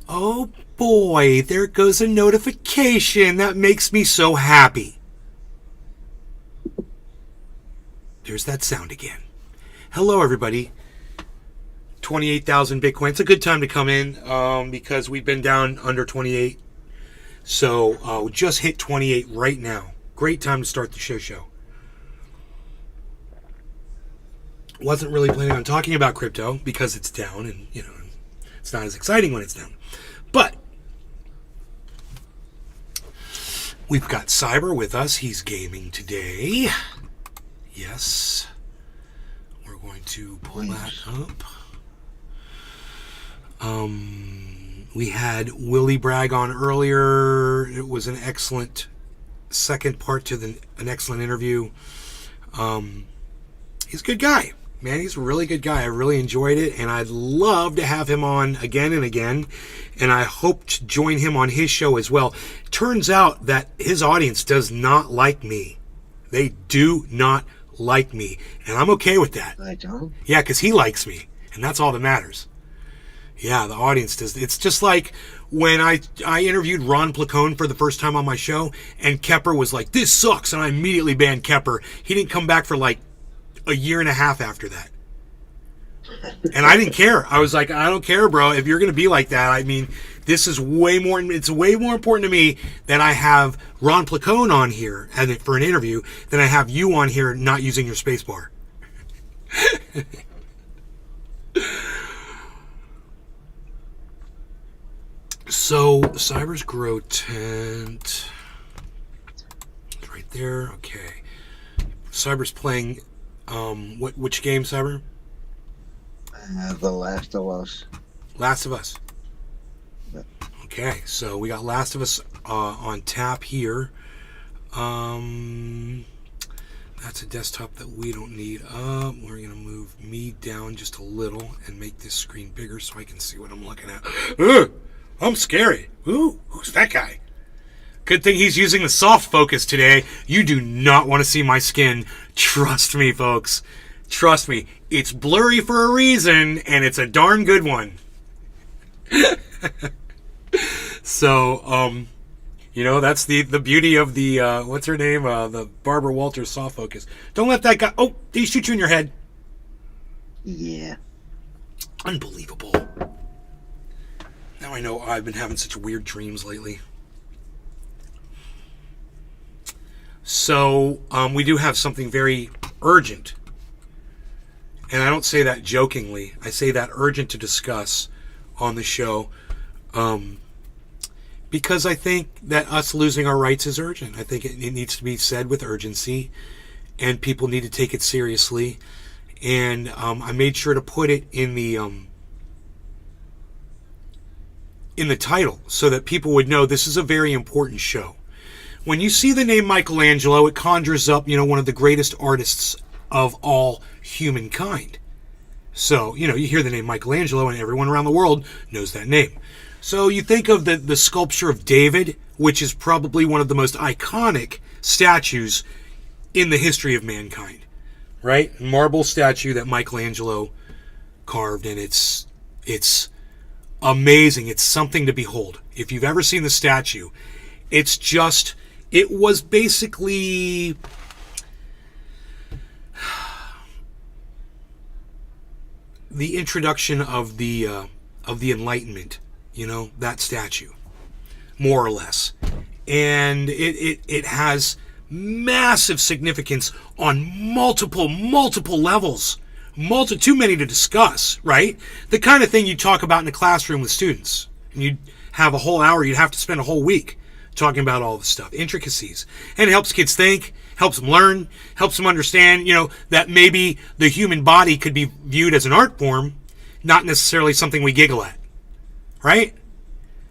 Oh boy, there goes a notification. That makes me so happy. There's that sound again. Hello, everybody. 28,000 Bitcoin. It's a good time to come in because we've been down under 28. So we just hit 28 right now. Great time to start the show. Wasn't really planning on talking about crypto because it's down and, it's not as exciting when it's down. But we've got Cyber with us. He's gaming today. Yes. We're going to pull that up. We had Willie Bragg on earlier. It was an excellent second part to an excellent interview. He's a good guy. Man, he's a really good guy. I really enjoyed it, and I'd love to have him on again and again, and I hope to join him on his show as well. Turns out that his audience does not like me. They do not like me, and I'm okay with that. I don't? Yeah, because he likes me, and that's all that matters. Yeah, the audience does. It's just like when I interviewed Ron Placone for the first time on my show, and Kepper was like, "This sucks," and I immediately banned Kepper. He didn't come back for like a year and a half after that. And I didn't care. I was like, I don't care, bro. If you're going to be like that, I mean, this is it's way more important to me that I have Ron Placone on here for an interview than I have you on here not using your space bar. So, Cyber's Grow Tent. It's right there. Okay. Cyber's playing, which game, Cyber? The Last of Us. Last of Us. Okay, so we got Last of Us on tap here. That's a desktop that we don't need. We're going to move me down just a little and make this screen bigger so I can see what I'm looking at. Ugh, I'm scary. Ooh, who's that guy? Good thing he's using the soft focus today. You do not want to see my skin. Trust me, folks. Trust me. It's blurry for a reason, and it's a darn good one. So, that's the beauty of the, what's her name? The Barbara Walters soft focus. Don't let that guy... Oh, did he shoot you in your head? Yeah. Unbelievable. Now I know I've been having such weird dreams lately. So, we do have something very urgent. And I don't say that jokingly. I say that urgent to discuss on the show. Because I think that us losing our rights is urgent. I think it needs to be said with urgency. And people need to take it seriously. And I made sure to put it in the title so that people would know this is a very important show. When you see the name Michelangelo, it conjures up, one of the greatest artists of all humankind. So, you hear the name Michelangelo and everyone around the world knows that name. So you think of the sculpture of David, which is probably one of the most iconic statues in the history of mankind, right? Marble statue that Michelangelo carved, and it's amazing. It's something to behold. If you've ever seen the statue, it was basically the introduction of the Enlightenment, that statue, more or less. And it has massive significance on multiple levels. Too many to discuss, right? The kind of thing you talk about in a classroom with students. And you'd have a whole hour, you'd have to spend a whole week talking about all the stuff, intricacies. And it helps kids think, helps them learn, helps them understand, that maybe the human body could be viewed as an art form, not necessarily something we giggle at. Right?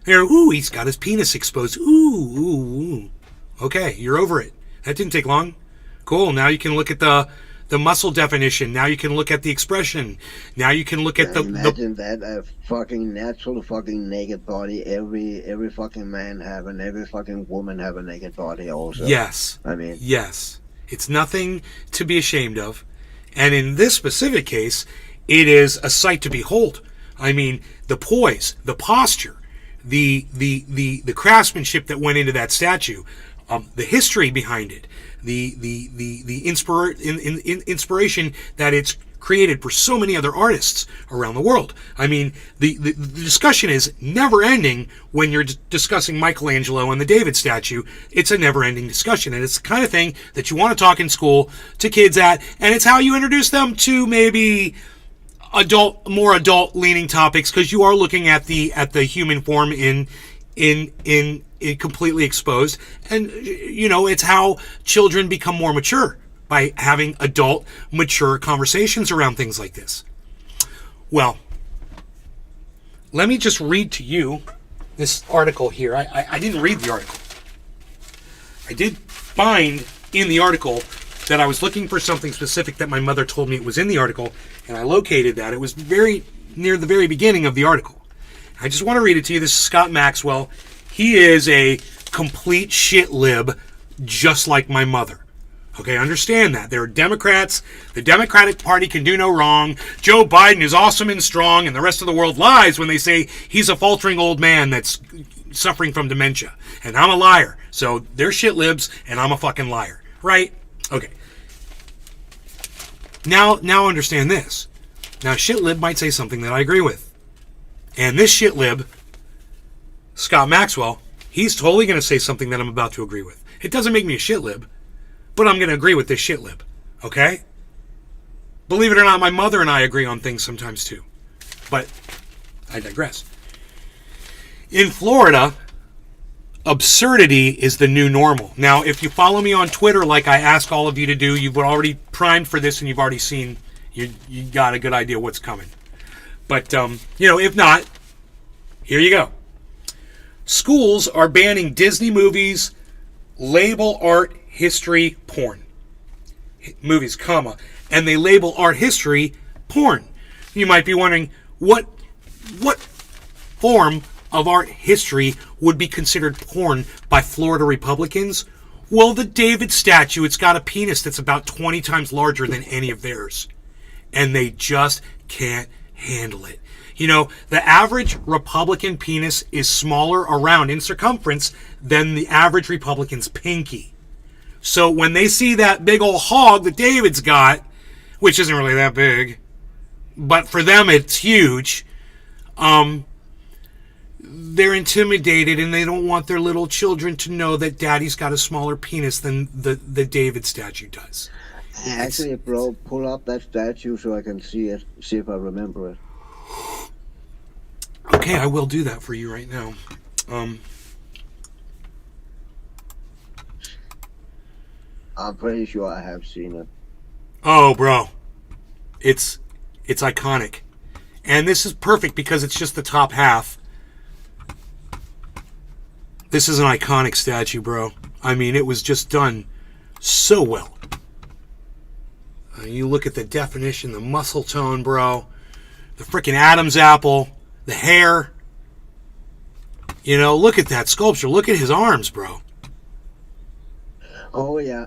Ooh, he's got his penis exposed. Ooh. Okay, you're over it. That didn't take long. Cool, now you can look at the muscle definition. Now you can look at the expression. Now you can look at Imagine that a fucking natural fucking naked body. Every fucking man have, and every fucking woman have a naked body also. Yes. Yes. It's nothing to be ashamed of. And in this specific case, it is a sight to behold. I mean, the poise, the posture, the craftsmanship that went into that statue, the history behind it, the inspiration that it's created for so many other artists around the world. I mean, the discussion is never ending when you're discussing Michelangelo and the David statue. It's a never ending discussion, and it's the kind of thing that you want to talk in school to kids at, and it's how you introduce them to maybe more adult leaning topics, because you are looking at the human form in completely exposed, and it's how children become more mature, by having adult, mature conversations around things like this. Well, let me just read to you this article here. I didn't read the article. I did find in the article that I was looking for something specific that my mother told me it was in the article, and I located that. It was very near the very beginning of the article. I just want to read it to you. This is Scott Maxwell. He is a complete shit lib, just like my mother. Okay, understand that. There are Democrats. The Democratic Party can do no wrong. Joe Biden is awesome and strong, and the rest of the world lies when they say he's a faltering old man that's suffering from dementia. And I'm a liar. So they're shit libs, and I'm a fucking liar. Right? Okay. Now understand this. Now, shit lib might say something that I agree with. And this shit lib, Scott Maxwell, he's totally going to say something that I'm about to agree with. It doesn't make me a shit lib, but I'm going to agree with this shit lib. Okay? Believe it or not, my mother and I agree on things sometimes too. But I digress. In Florida, absurdity is the new normal. Now, if you follow me on Twitter like I ask all of you to do, you've already primed for this and you've already seen, you got a good idea what's coming. But, if not, here you go. Schools are banning Disney movies, label art, history, porn. Movies, comma. And they label art history porn. You might be wondering, what form of art history would be considered porn by Florida Republicans? Well, the David statue, it's got a penis that's about 20 times larger than any of theirs. And they just can't handle it. The average Republican penis is smaller around in circumference than the average Republican's pinky. So when they see that big old hog that David's got, which isn't really that big, but for them it's huge, they're intimidated and they don't want their little children to know that daddy's got a smaller penis than the David statue does. Actually, bro, pull up that statue so I can see it, see if I remember it. Okay, I will do that for you right now. I'm pretty sure I have seen it. Oh, bro. It's iconic. And this is perfect because it's just the top half. This is an iconic statue, bro. I mean, it was just done so well. You look at the definition, the muscle tone, bro. The freaking Adam's apple. The hair. Look at that sculpture. Look at his arms, bro. Oh, yeah.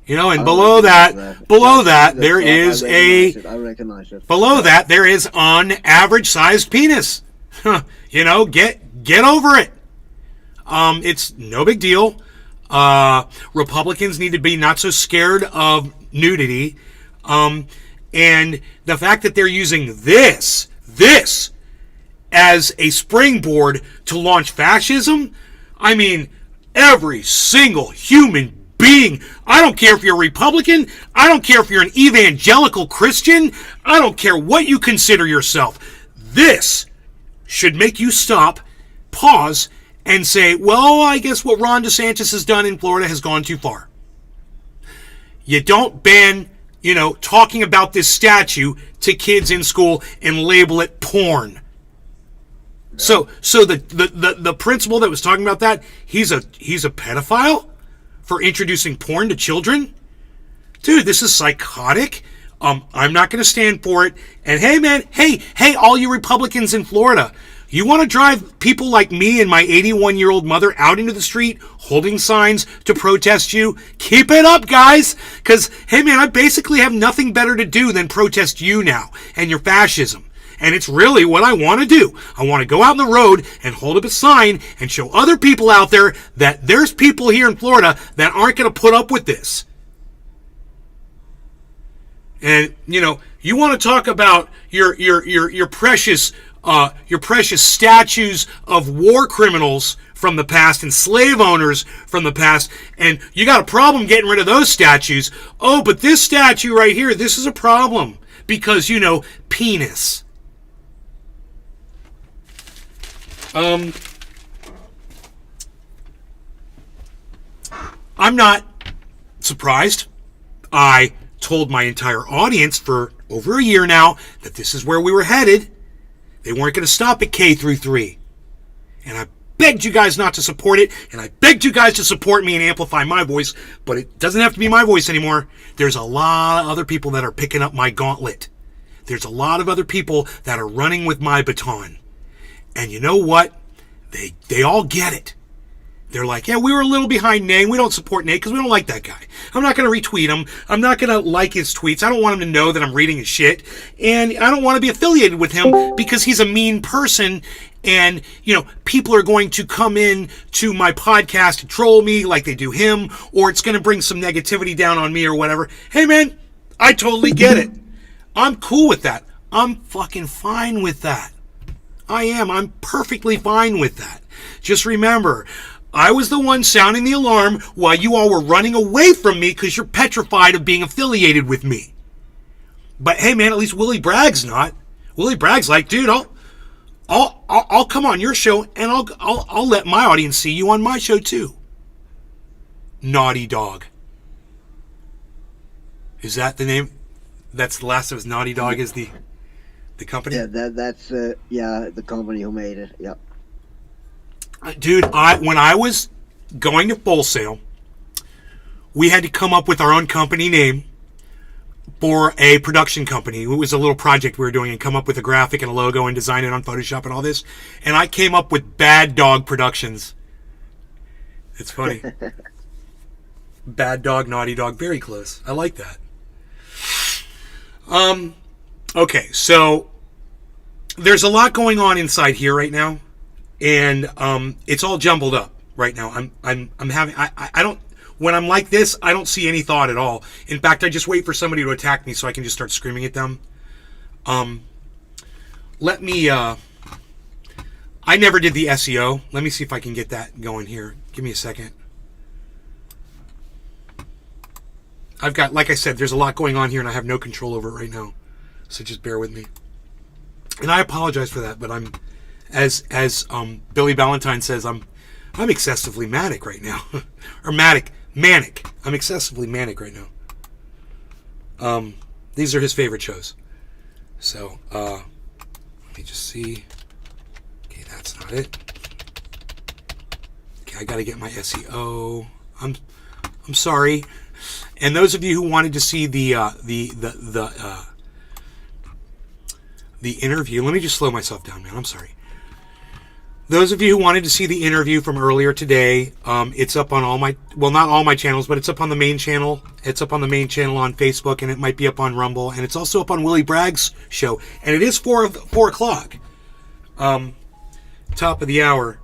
And below that, there is I recognize it. Below that, there is an average-sized penis. Get over it. It's no big deal. Republicans need to be not so scared of nudity. And the fact that they're using this as a springboard to launch fascism, I mean, every single human being, I don't care if you're a Republican, I don't care if you're an evangelical Christian, I don't care what you consider yourself, this should make you stop, pause, and say, well, I guess what Ron DeSantis has done in Florida has gone too far. You don't ban, talking about this statue to kids in school and label it porn. So the principal that was talking about that, he's a pedophile for introducing porn to children? Dude, this is psychotic. I'm not going to stand for it. And hey, man, hey, all you Republicans in Florida, you want to drive people like me and my 81-year-old mother out into the street holding signs to protest you? Keep it up, guys. Because, hey, man, I basically have nothing better to do than protest you now and your fascism. And it's really what I want to do. I want to go out on the road and hold up a sign and show other people out there that there's people here in Florida that aren't going to put up with this. And, you know, you want to talk about your precious statues of war criminals from the past and slave owners from the past, and you got a problem getting rid of those statues. Oh, but this statue right here, this is a problem because, you know, penis. I'm not surprised. I told my entire audience for over a year now that this is where we were headed. They weren't going to stop at K through 3. And I begged you guys not to support it, and I begged you guys to support me and amplify my voice, but it doesn't have to be my voice anymore. There's a lot of other people that are picking up my gauntlet. There's a lot of other people that are running with my baton. And you know what? They all get it. They're like, yeah, we were a little behind Nate. We don't support Nate because we don't like that guy. I'm not going to retweet him. I'm not going to like his tweets. I don't want him to know that I'm reading his shit. And I don't want to be affiliated with him because he's a mean person. And, you know, people are going to come in to my podcast to troll me like they do him. Or it's going to bring some negativity down on me or whatever. Hey, man, I totally get it. I'm cool with that. I'm fucking fine with that. I am. I'm perfectly fine with that. Just remember, I was the one sounding the alarm while you all were running away from me because you're petrified of being affiliated with me. But hey, man, at least Willie Bragg's not. Willie Bragg's like, dude, I'll come on your show and I'll let my audience see you on my show too. Naughty Dog. Is that the name? That's the last of his. Naughty Dog is the company. Yeah, that's the company who made it. Yep. Dude, when I was going to Full Sail, we had to come up with our own company name for a production company. It was a little project we were doing and come up with a graphic and a logo and design it on Photoshop and all this. And I came up with Bad Dog Productions. It's funny. Bad Dog, Naughty Dog, very close. I like that. Okay, so there's a lot going on inside here right now. And it's all jumbled up right now. I'm having I don't, when I'm like this, I don't see any thought at all. In fact, I just wait for somebody to attack me so I can just start screaming at them. Let me I never did the SEO. Let me see if I can get that going here. Give me a second. I've got, like I said, there's a lot going on here and I have no control over it right now. So just bear with me. And I apologize for that, but I'm, as Billy Valentine says, I'm excessively manic right now. Or manic. I'm excessively manic right now. These are his favorite shows. So, let me just see. Okay, that's not it. Okay, I gotta get my SEO. I'm sorry. And those of you who wanted to see the interview, let me just slow myself down, man. I'm sorry. Those of you who wanted to see the interview from earlier today, it's up on all my, well, not all my channels, but it's up on the main channel. It's up on the main channel on Facebook, and it might be up on Rumble, and it's also up on Willie Bragg's show. And it is 4 o'clock. Top of the hour.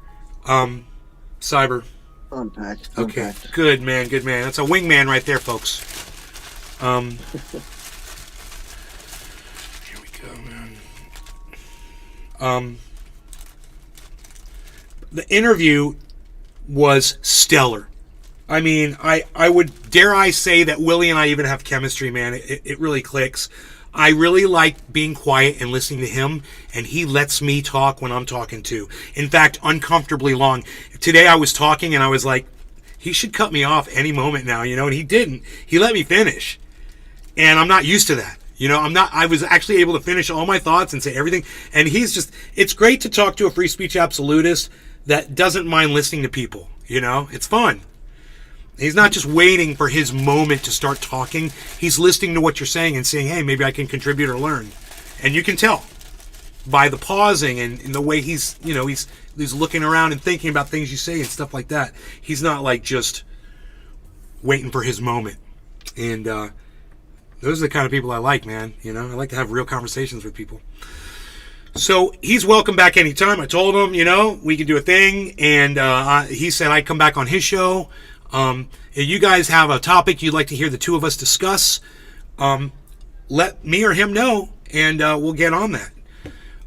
Cyber. Unpacked. Okay, good man. That's a wingman right there, folks. Here we go, man. The interview was stellar. I mean, I would dare I say that Willie and I even have chemistry, man. It really clicks. I really like being quiet and listening to him, and he lets me talk when I'm talking too. In fact, uncomfortably long. Today I was talking and I was like, he should cut me off any moment now, you know, and he didn't. He let me finish. And I'm not used to that. You know, I was actually able to finish all my thoughts and say everything. And it's great to talk to a free speech absolutist that doesn't mind listening to people, you know? It's fun. He's not just waiting for his moment to start talking. He's listening to what you're saying and saying, hey, maybe I can contribute or learn. And you can tell by the pausing and the way he's, you know, he's looking around and thinking about things you say and stuff like that. He's not like just waiting for his moment. And those are the kind of people I like, man. You know, I like to have real conversations with people. So he's welcome back anytime. I told him, we can do a thing. And he said I'd come back on his show. If you guys have a topic you'd like to hear the two of us discuss, let me or him know, and we'll get on that.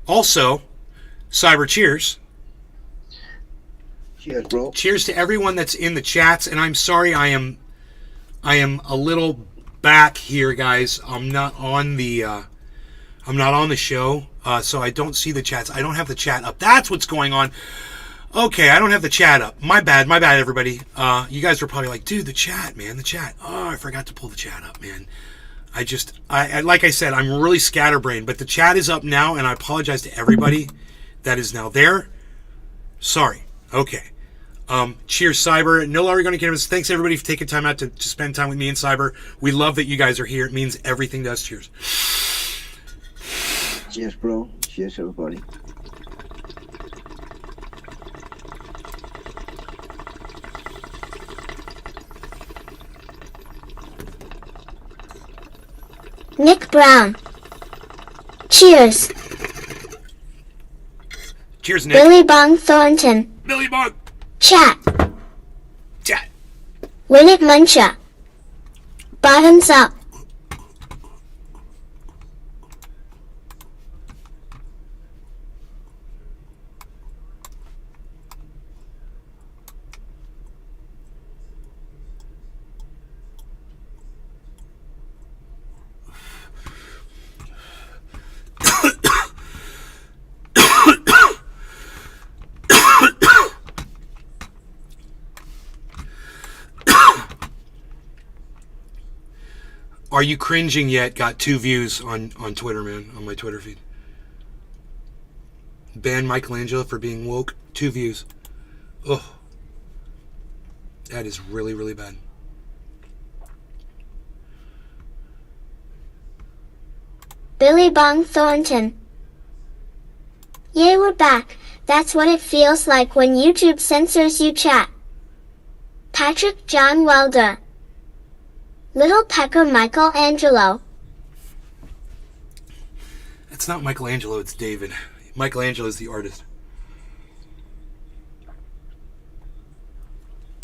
Also, Cyber, cheers. Cheers, bro. Cheers to everyone that's in the chats. And I'm sorry, I am a little back here, guys. I'm not on the show, so I don't see the chats. I don't have the chat up. That's what's going on. Okay, I don't have the chat up. My bad, everybody. You guys are probably like, dude, the chat, man, the chat. Oh, I forgot to pull the chat up, man. I like I said, I'm really scatterbrained, but the chat is up now, and I apologize to everybody that is now there. Sorry. Okay. Cheers, Cyber. No longer going to cannabis. Thanks, everybody, for taking time out to spend time with me and Cyber. We love that you guys are here. It means everything to us. Cheers. Cheers, bro. Cheers, everybody. Nick Brown. Cheers. Cheers, Nick. Billy Bong Thornton. Billy Bong. Chat. Chat. Winnet Muncha. Bottoms up. Are you cringing yet? Got 2 views on Twitter, man, on my Twitter feed. Ban Michelangelo for being woke. 2 views. Ugh. That is really, really bad. Billy Bong Thornton. Yay, we're back. That's what it feels like when YouTube censors you, chat. Patrick John Welder. Little Pecker Michaelangelo. It's not Michelangelo, it's David. Michelangelo is the artist.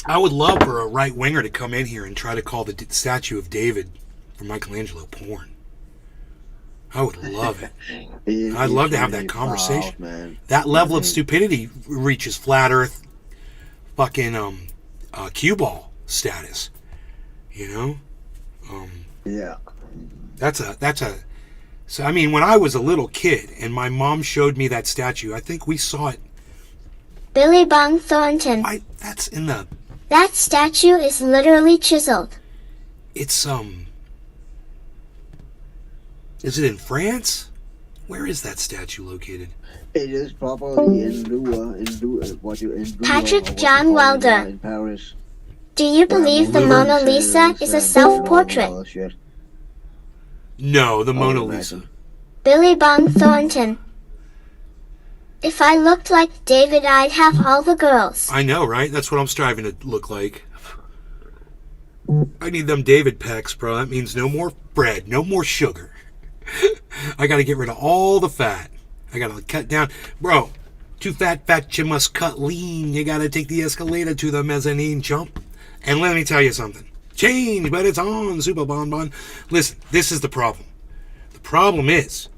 I would love for a right-winger to come in here and try to call the statue of David from Michelangelo porn. I would love it. I'd love to have that conversation. Man. That level of stupidity reaches flat earth fucking cue ball status. Yeah. So I mean, when I was a little kid and my mom showed me that statue, I think we saw it. Billy Bong Thornton. That statue is literally chiseled. It's is it in France? Where is that statue located? It is probably in Louvre, Patrick John Welder. In Paris. Do you believe the Mona Lisa is a self-portrait? No, the Mona Lisa. Billy Bong Thornton. If I looked like David, I'd have all the girls. I know, right? That's what I'm striving to look like. I need them David pecs, bro. That means no more bread, no more sugar. I gotta get rid of all the fat. I gotta cut down. Bro, too fat, you must cut lean. You gotta take the escalator to the mezzanine, chump. And let me tell you something. Change, but it's on, Super Bonbon. Listen, this is the problem. The problem is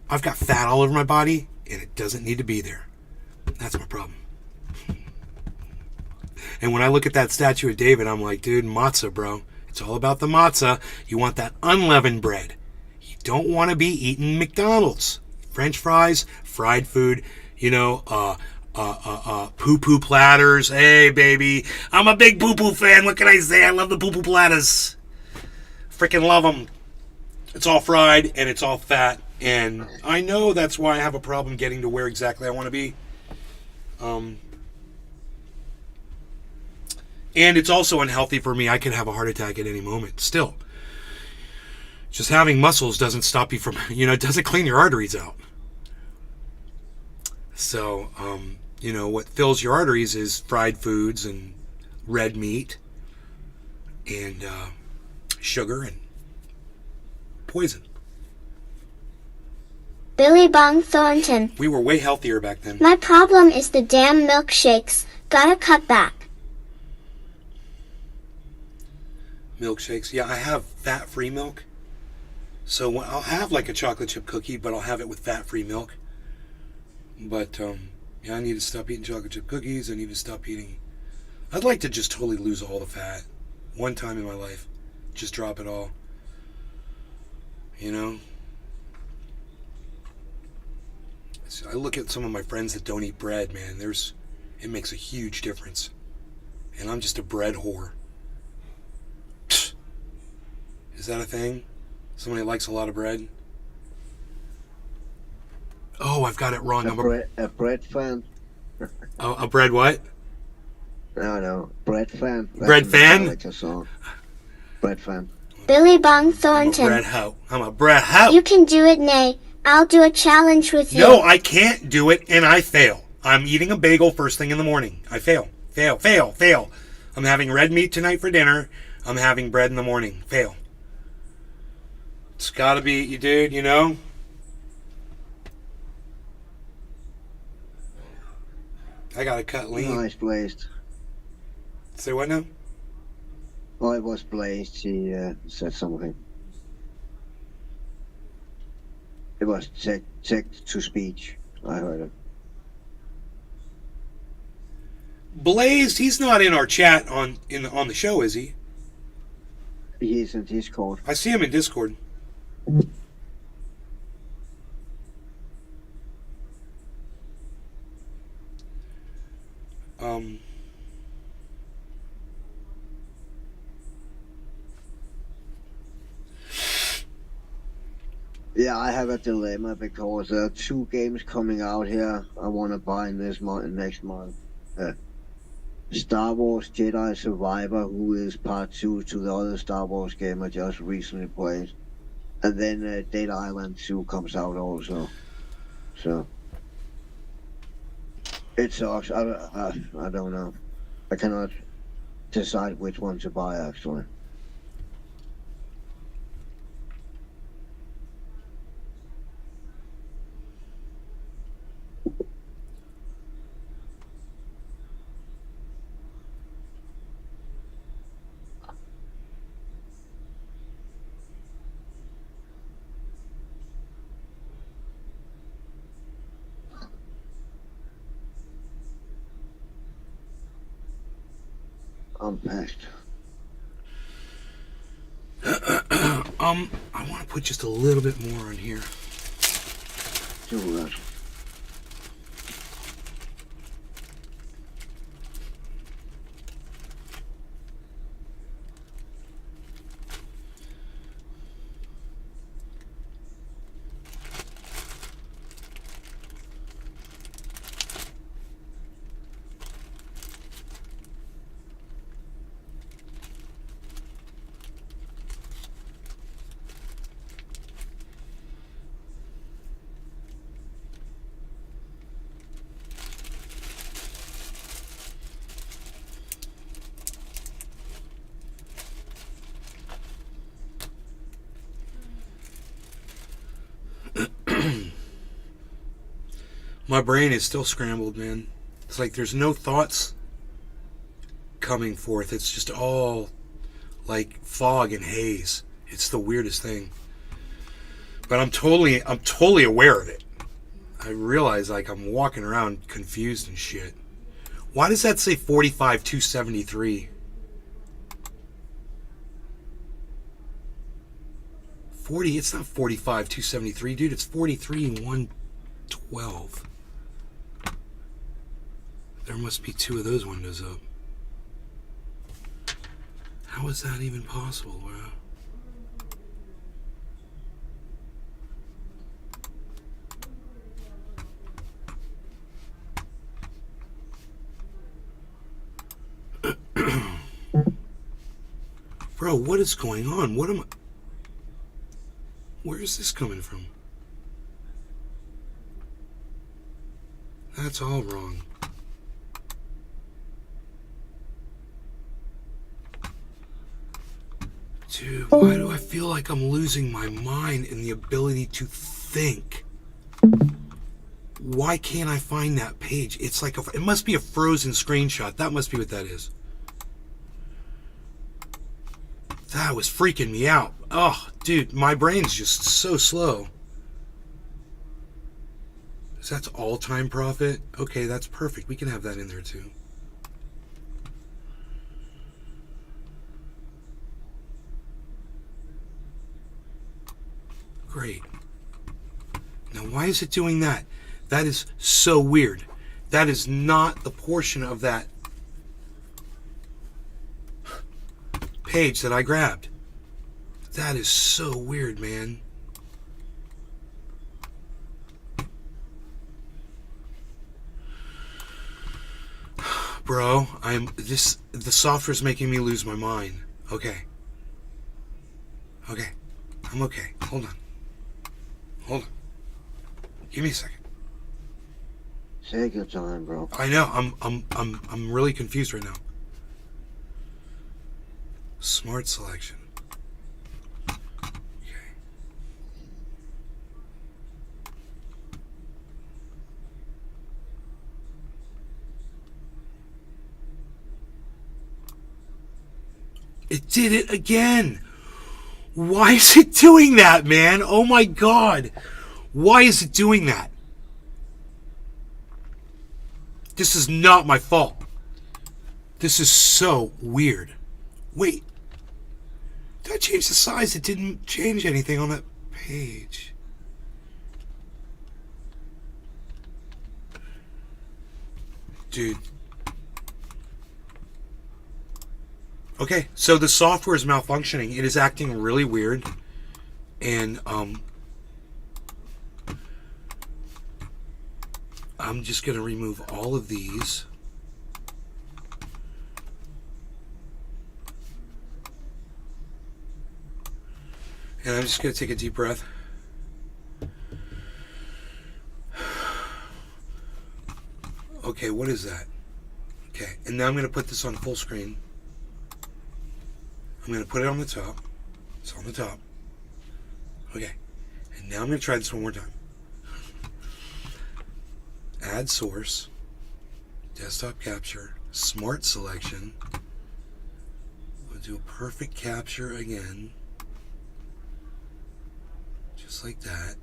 I've got fat all over my body, and it doesn't need to be there. That's my problem. And when I look at that statue of David, I'm like, dude, matzah, bro. It's all about the matzah. You want that unleavened bread. You don't want to be eating McDonald's. French fries, fried food, poo-poo platters. Hey, baby. I'm a big poo-poo fan. What can I say? I love the poo-poo platters. Freaking love them. It's all fried, and it's all fat. And I know that's why I have a problem getting to where exactly I want to be. And it's also unhealthy for me. I could have a heart attack at any moment. Still, just having muscles doesn't stop you from, it doesn't clean your arteries out. So, what fills your arteries is fried foods and red meat and sugar and poison. Billy Bong Thornton. We were way healthier back then. My problem is the damn milkshakes. Gotta cut back. Milkshakes. Yeah, I have fat-free milk. So I'll have like a chocolate chip cookie, but I'll have it with fat-free milk. But, yeah, I need to stop eating chocolate chip cookies. I need to stop eating... I'd like to just totally lose all the fat. One time in my life. Just drop it all. You know? I look at some of my friends that don't eat bread, man. It makes a huge difference. And I'm just a bread whore. Psst. Is that a thing? Somebody likes a lot of bread? Oh, I've got it wrong. A bread fan? A bread what? No, bread fan. Bread fan? Like a song. Bread fan. Billy Bong I'm a Thornton. bread hoe. I'm a bread hoe. You can do it, Nay. I'll do a challenge with you. No, I can't do it, and I fail. I'm eating a bagel first thing in the morning. I fail. Fail. I'm having red meat tonight for dinner. I'm having bread in the morning. Fail. It's gotta be, you dude, you know? I gotta cut lean. Nice blazed. Say what now? Oh, it was blazed. He said something. It was text to speech. I heard it. Blazed, he's not in our chat on the show, is he? He's in Discord. I see him in Discord. Yeah, I have a dilemma because there are 2 games coming out here I want to buy in this month and next month. Star Wars Jedi Survivor, who is part 2 to the other Star Wars game I just recently played. And then Dead Island 2 comes out also. So it sucks. I don't know. I cannot decide which one to buy actually. I'm packed. I want to put just a little bit more on here. Do that. My brain is still scrambled, man. It's like there's no thoughts coming forth. It's just all like fog and haze. It's the weirdest thing. But I'm totally aware of it. I realize like I'm walking around confused and shit. Why does that say 45,273? 40, it's not 45,273, dude. It's 43,112. There must be 2 of those windows up. How is that even possible, bro? Bro, what is going on? What am I... Where is this coming from? That's all wrong. Dude, why do I feel like I'm losing my mind and the ability to think? Why can't I find that page? It's like it must be a frozen screenshot. That must be what that is. That was freaking me out. Oh, dude, my brain's just so slow. So that's all-time profit? Okay, that's perfect. We can have that in there too. Great. Now, why is it doing that? That is so weird. That is not the portion of that page that I grabbed. That is so weird, man. Bro, the software's making me lose my mind. Okay. Okay. I'm okay. Hold on. Hold on. Give me a second. Take your time, bro. I know. I'm really confused right now. Smart selection. Okay. It did it again. Why is it doing that, man? Oh my God. Why is it doing that? This is not my fault. This is so weird. Wait. Did I change the size? It didn't change anything on that page. Dude. Okay, so the software is malfunctioning. It is acting really weird. And, I'm just going to remove all of these. And I'm just going to take a deep breath. Okay, what is that? Okay, and now I'm going to put this on full screen. I'm going to put it on the top. It's on the top. Okay, and now I'm going to try this one more time. Add source, desktop capture, smart selection. We'll do a perfect capture again. Just like that.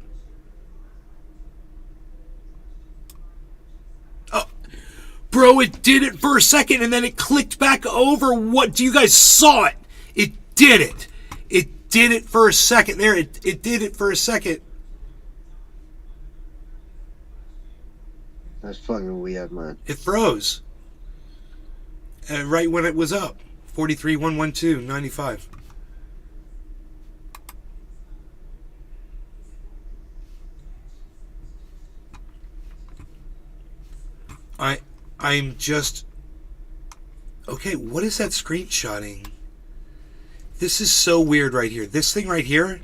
Oh, bro, it did it for a second and then it clicked back over. What? Do you guys saw it? It did it. It did it for a second. There, it did it for a second. That's fucking weird, man. It froze. Right when it was up. 43,112.95. I'm just... Okay, what is that screenshotting? This is so weird right here. This thing right here,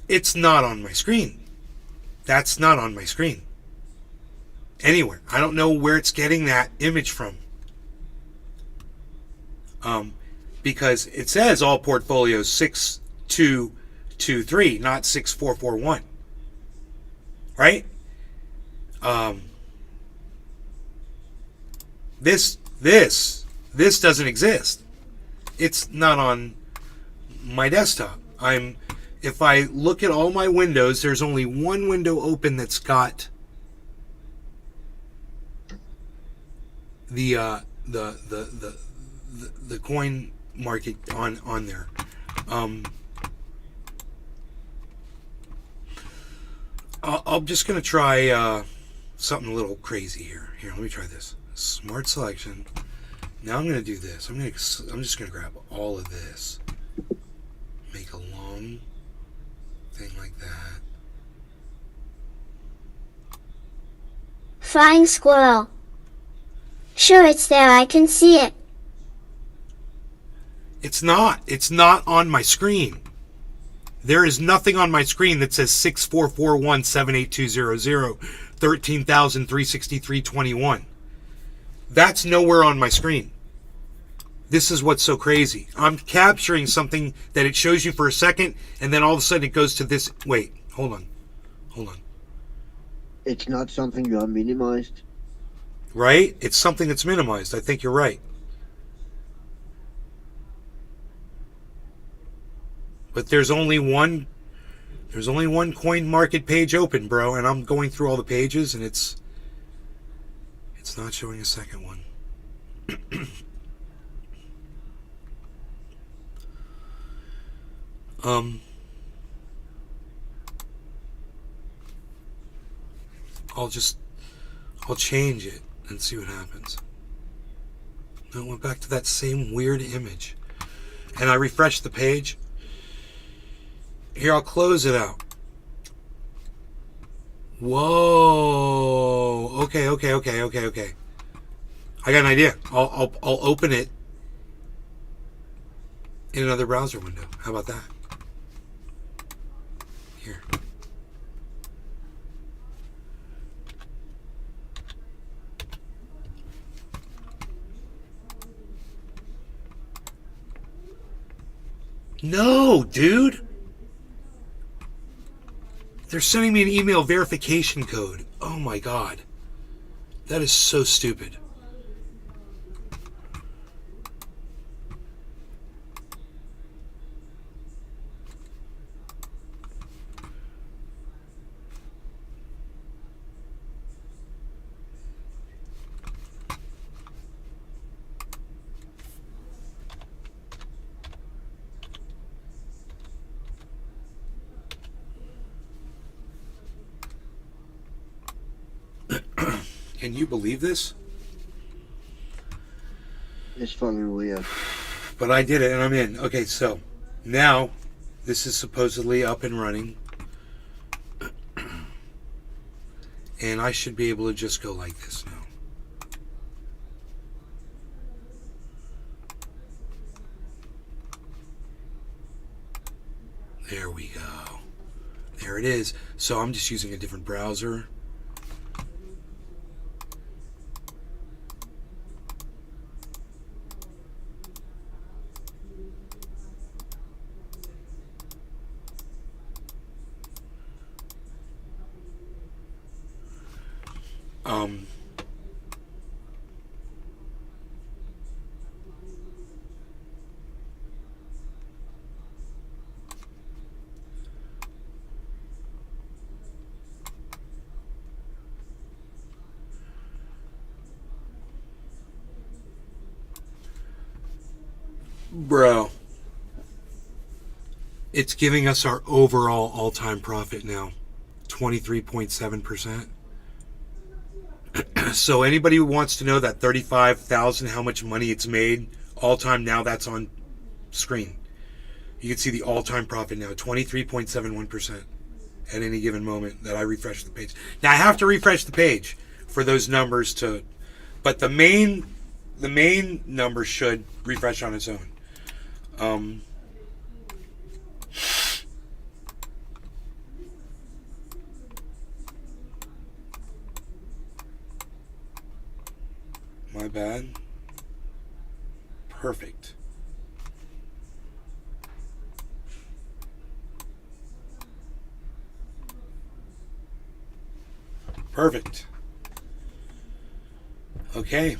it's not on my screen. That's not on my screen. Anywhere. I don't know where it's getting that image from. Because it says all portfolios 6223, not 6441. Right? This doesn't exist. It's not on my desktop. If I look at all my windows, there's only one window open that's got the coin market on there. I'm just gonna try something a little crazy here. Here, let me try this. Smart selection. Now I'm gonna do this. I'm just gonna grab all of this, make a long thing like that. Flying squirrel. Sure, it's there. I can see it. It's not. It's not on my screen. There is nothing on my screen that says 64417820 13,363.21. That's nowhere on my screen. This is what's so crazy. I'm capturing something that it shows you for a second, and then all of a sudden it goes to this. Wait, hold on. Hold on. It's not something you have minimized. right? It's something that's minimized. I think you're right. But there's only one coin market page open, bro, and I'm going through all the pages and it's not showing a second one. I'll change it and see what happens. No, it went back to that same weird image. And I refreshed the page. Here, I'll close it out. Whoa. Okay. I got an idea. I'll open it in another browser window. How about that? Here. No, dude. They're sending me an email verification code. Oh my god. That is so stupid. Can you believe this? It's fucking weird. But I did it and I'm in. Okay, so now this is supposedly up and running. And I should be able to just go like this now. There we go. There it is. So I'm just using a different browser. Bro, it's giving us our overall all-time profit now, 23.7%. So anybody who wants to know that 35,000, how much money it's made all-time now, that's on screen. You can see the all-time profit now, 23.71% at any given moment that I refresh the page. Now I have to refresh the page for those numbers to, but the main number should refresh on its own. My bad. Perfect. Perfect. Okay.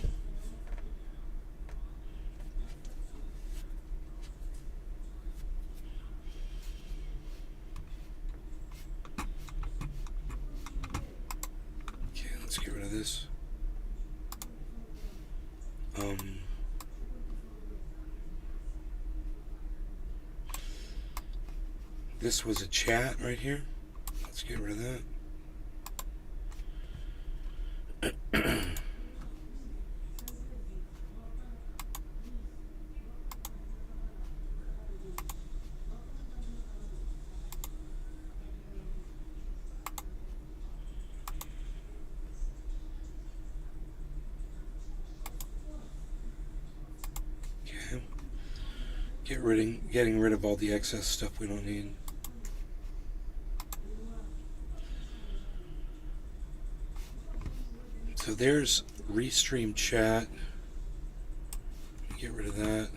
Okay, let's get rid of this. This was a chat right here. Let's get rid of that. Okay. Getting rid of all the excess stuff we don't need. So there's restream chat. Get rid of that.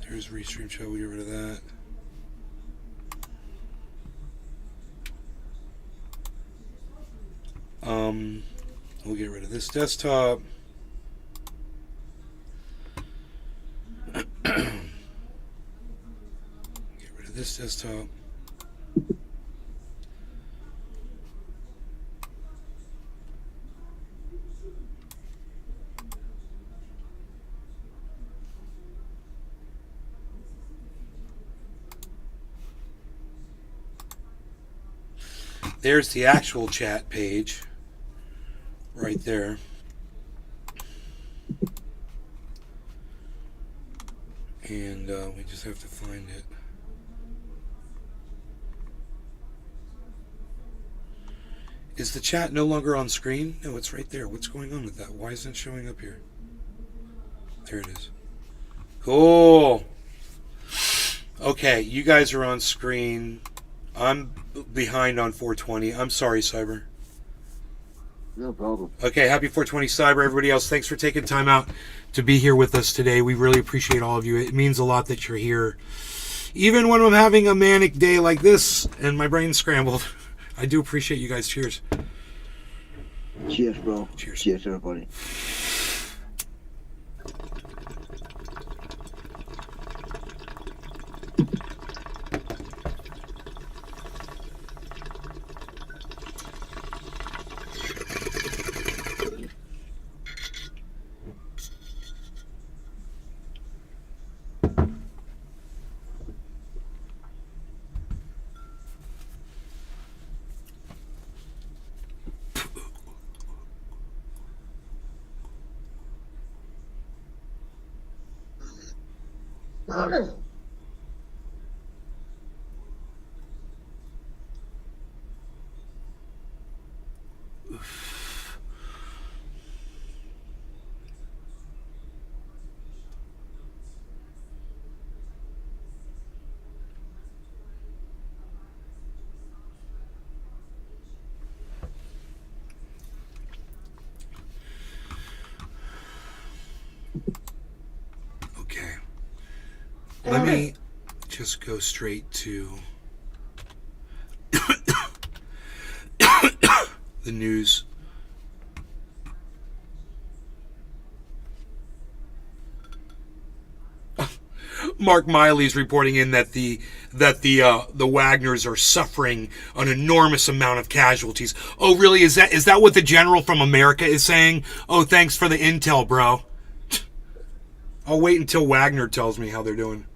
There's restream chat. We get rid of that. We'll get rid of this desktop. Get rid of this desktop. There's the actual chat page right there. And we just have to find it. Is the chat no longer on screen? No, it's right there. What's going on with that? Why isn't it showing up here? There it is. Cool. Okay, you guys are on screen. I'm behind on 420. I'm sorry, Cyber. No problem. Okay, happy 420 Cyber. Everybody else, thanks for taking time out to be here with us today. We really appreciate all of you. It means a lot that you're here. Even when I'm having a manic day like this and my brain's scrambled, I do appreciate you guys. Cheers. Cheers, bro. Cheers. Cheers, everybody. Okay. Let me just go straight to the news. Mark Miley's reporting in that the Wagners are suffering an enormous amount of casualties. Oh, really? Is that what the general from America is saying? Oh, thanks for the intel, bro. I'll wait until Wagner tells me how they're doing.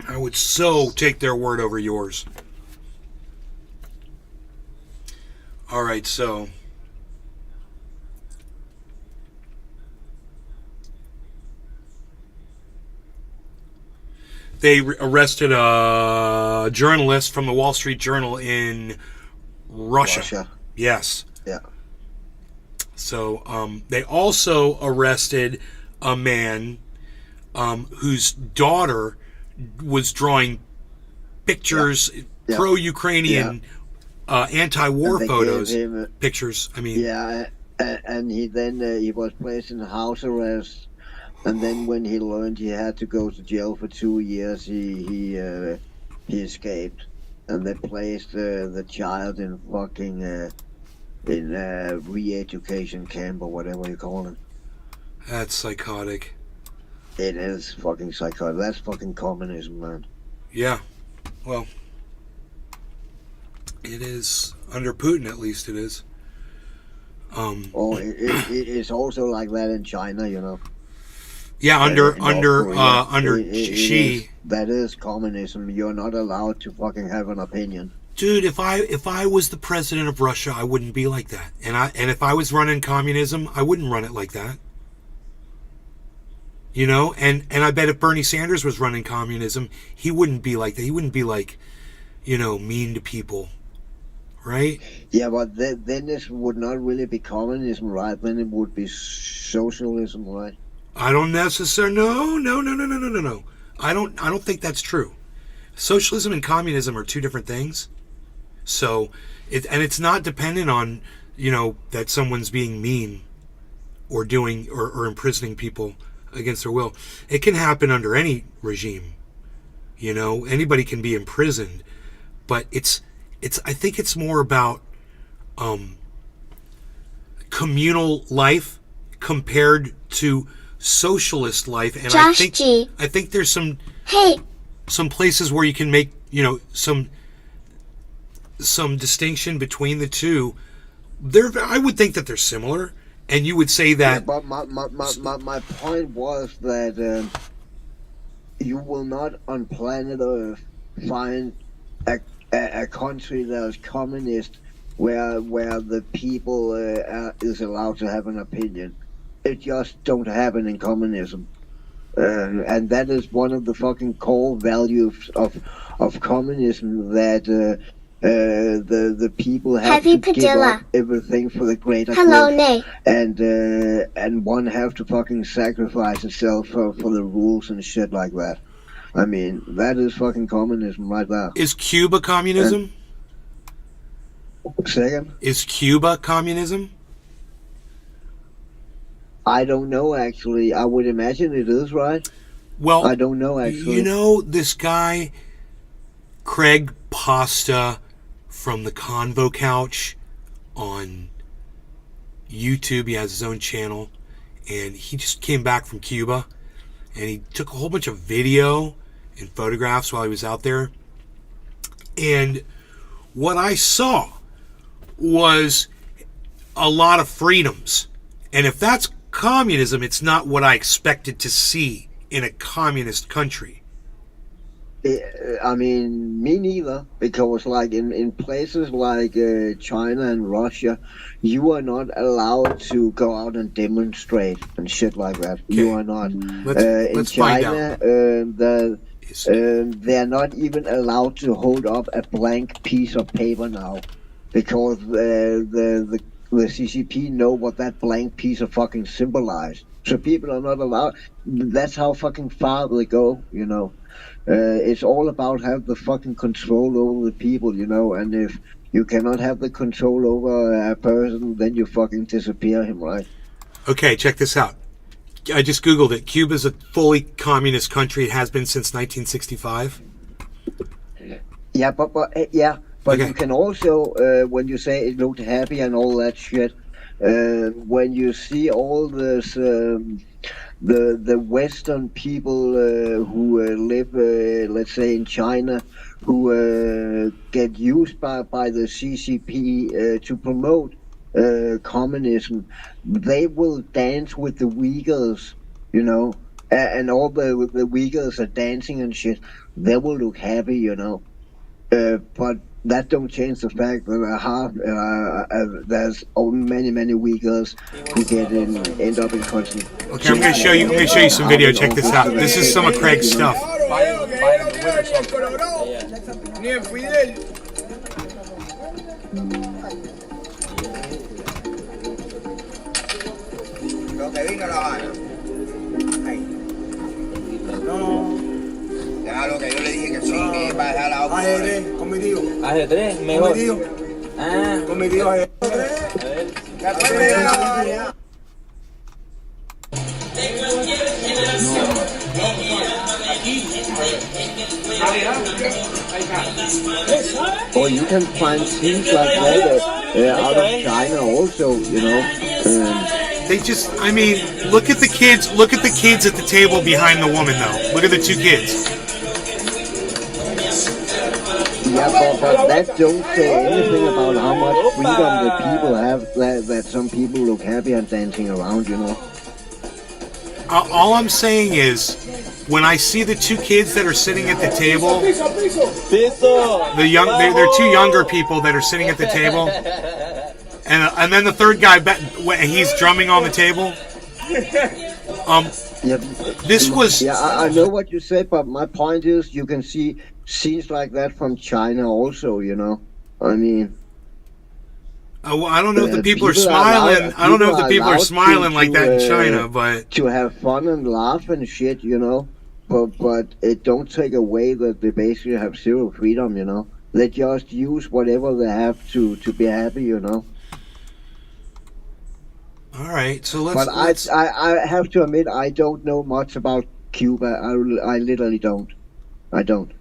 I would so take their word over yours. All right, so they arrested a journalist from the Wall Street Journal in Russia. Yes. Yeah. So they also arrested a man whose daughter was drawing pictures, pro-Ukrainian, anti-war photos, pictures. I mean, yeah, and he then he was placed in house arrest, and then when he learned he had to go to jail for 2 years, he escaped, and they placed the child in fucking in re-education camp or whatever you call it. That's psychotic. It is fucking psychotic. That's fucking communism, man. Yeah. Well, it is under Putin, at least it is. It's also like that in China, you know. Yeah, under It Xi. is, that is communism. You're not allowed to fucking have an opinion. Dude, if I was the president of Russia, I wouldn't be like that. And if I was running communism, I wouldn't run it like that. You know, and I bet if Bernie Sanders was running communism, he wouldn't be like that. He wouldn't be like, you know, mean to people, right? Yeah, but then this would not really be communism, right? Then it would be socialism, right? I don't necessarily. No. I don't think that's true. Socialism and communism are two different things. So, it's not dependent on, you know, that someone's being mean or doing or imprisoning people against their will. It can happen under any regime. You know, anybody can be imprisoned, but I think it's more about communal life compared to socialist life, and Josh G. I think there's some Hey, places where you can make, you know, some distinction between the two. I would think that they're similar, and you would say that. Yeah, but my point was that you will not on planet Earth find a country that is communist where the people is allowed to have an opinion. It just don't happen in communism. And that is one of the fucking core values of communism, that the people have Heavy to give Padilla. up everything for the greater hello, good, Nay. and one have to fucking sacrifice itself for the rules and shit like that. I mean, that is fucking communism right there. Is Cuba communism? Second, Is Cuba communism? I don't know actually. I would imagine it is, right? Well, I don't know actually. you know this guy, Craig Pasta from the Convo Couch on YouTube. He has his own channel, and he just came back from Cuba, and he took a whole bunch of video and photographs while he was out there. And what I saw was a lot of freedoms. And if that's communism, it's not what I expected to see in a communist country. I mean, me neither, because like in places like China and Russia, you are not allowed to go out and demonstrate and shit like that. Okay. You are not. Let's in find China, out. they're not even allowed to hold up a blank piece of paper now, because the CCP know what that blank piece of fucking symbolized. So people are not allowed. That's how fucking far they go, you know. It's all about have the fucking control over the people, you know. And if you cannot have the control over a person, then you fucking disappear him, right? Okay, check this out. I just Googled it. Cuba's a fully communist country. It has been since 1965. Yeah, but Okay. you can also, when you say it looked happy and all that shit, when you see all this, the Western people who live, let's say in China, who get used by the CCP to promote communism, they will dance with the Uyghurs, you know, and all the Uyghurs are dancing and shit. They will look happy, you know. But that don't change the fact that there's many Uyghurs who end up in concentration. Okay, I'm gonna show you some video. Check this out. This is some of Craig's stuff. Déjalo que yo le dije que sí, que va a dejar la otra. Ajedrez, con mi tío. Ajedrez, Con mejor. mi tío. Ah, Con mi tío ajedrez. a ver. Or you can find things like that out of China also, you know. They just, I mean, look at the kids. Look at the kids at the table behind the woman, though. Look at the two kids. Yeah, but that don't say anything about how much freedom the people have, that some people look happy and dancing around, you know. All I'm saying is, when I see the two kids that are sitting at the table, they're two younger people that are sitting at the table, and then the third guy, he's drumming on the table. Yeah, This was I know what you said, but my point is you can see scenes like that from China also, you know. I mean, I don't know if the people are people smiling. I don't know if the people are allowed smiling like that in to, China, but to have fun and laugh and shit, you know. But it don't take away that they basically have zero freedom, you know. They just use whatever they have to be happy, you know. all right. So But I have to admit I don't know much about Cuba. I literally don't. I don't.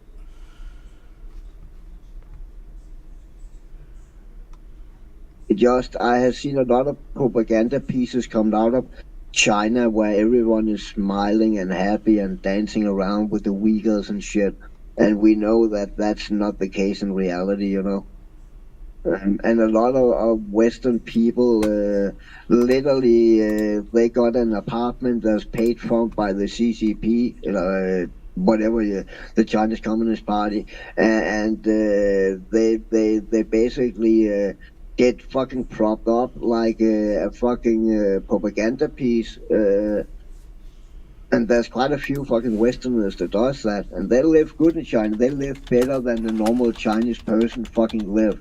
just I have seen a lot of propaganda pieces come out of China where everyone is smiling and happy and dancing around with the Uyghurs and shit, and we know that that's not the case in reality, you know. And a lot of Western people, literally, they got an apartment that's paid for by the CCP, whatever, the Chinese Communist Party, and they basically get fucking propped up like a fucking propaganda piece. And there's quite a few fucking Westerners that does that, and they live good in China. They live better than the normal Chinese person fucking live.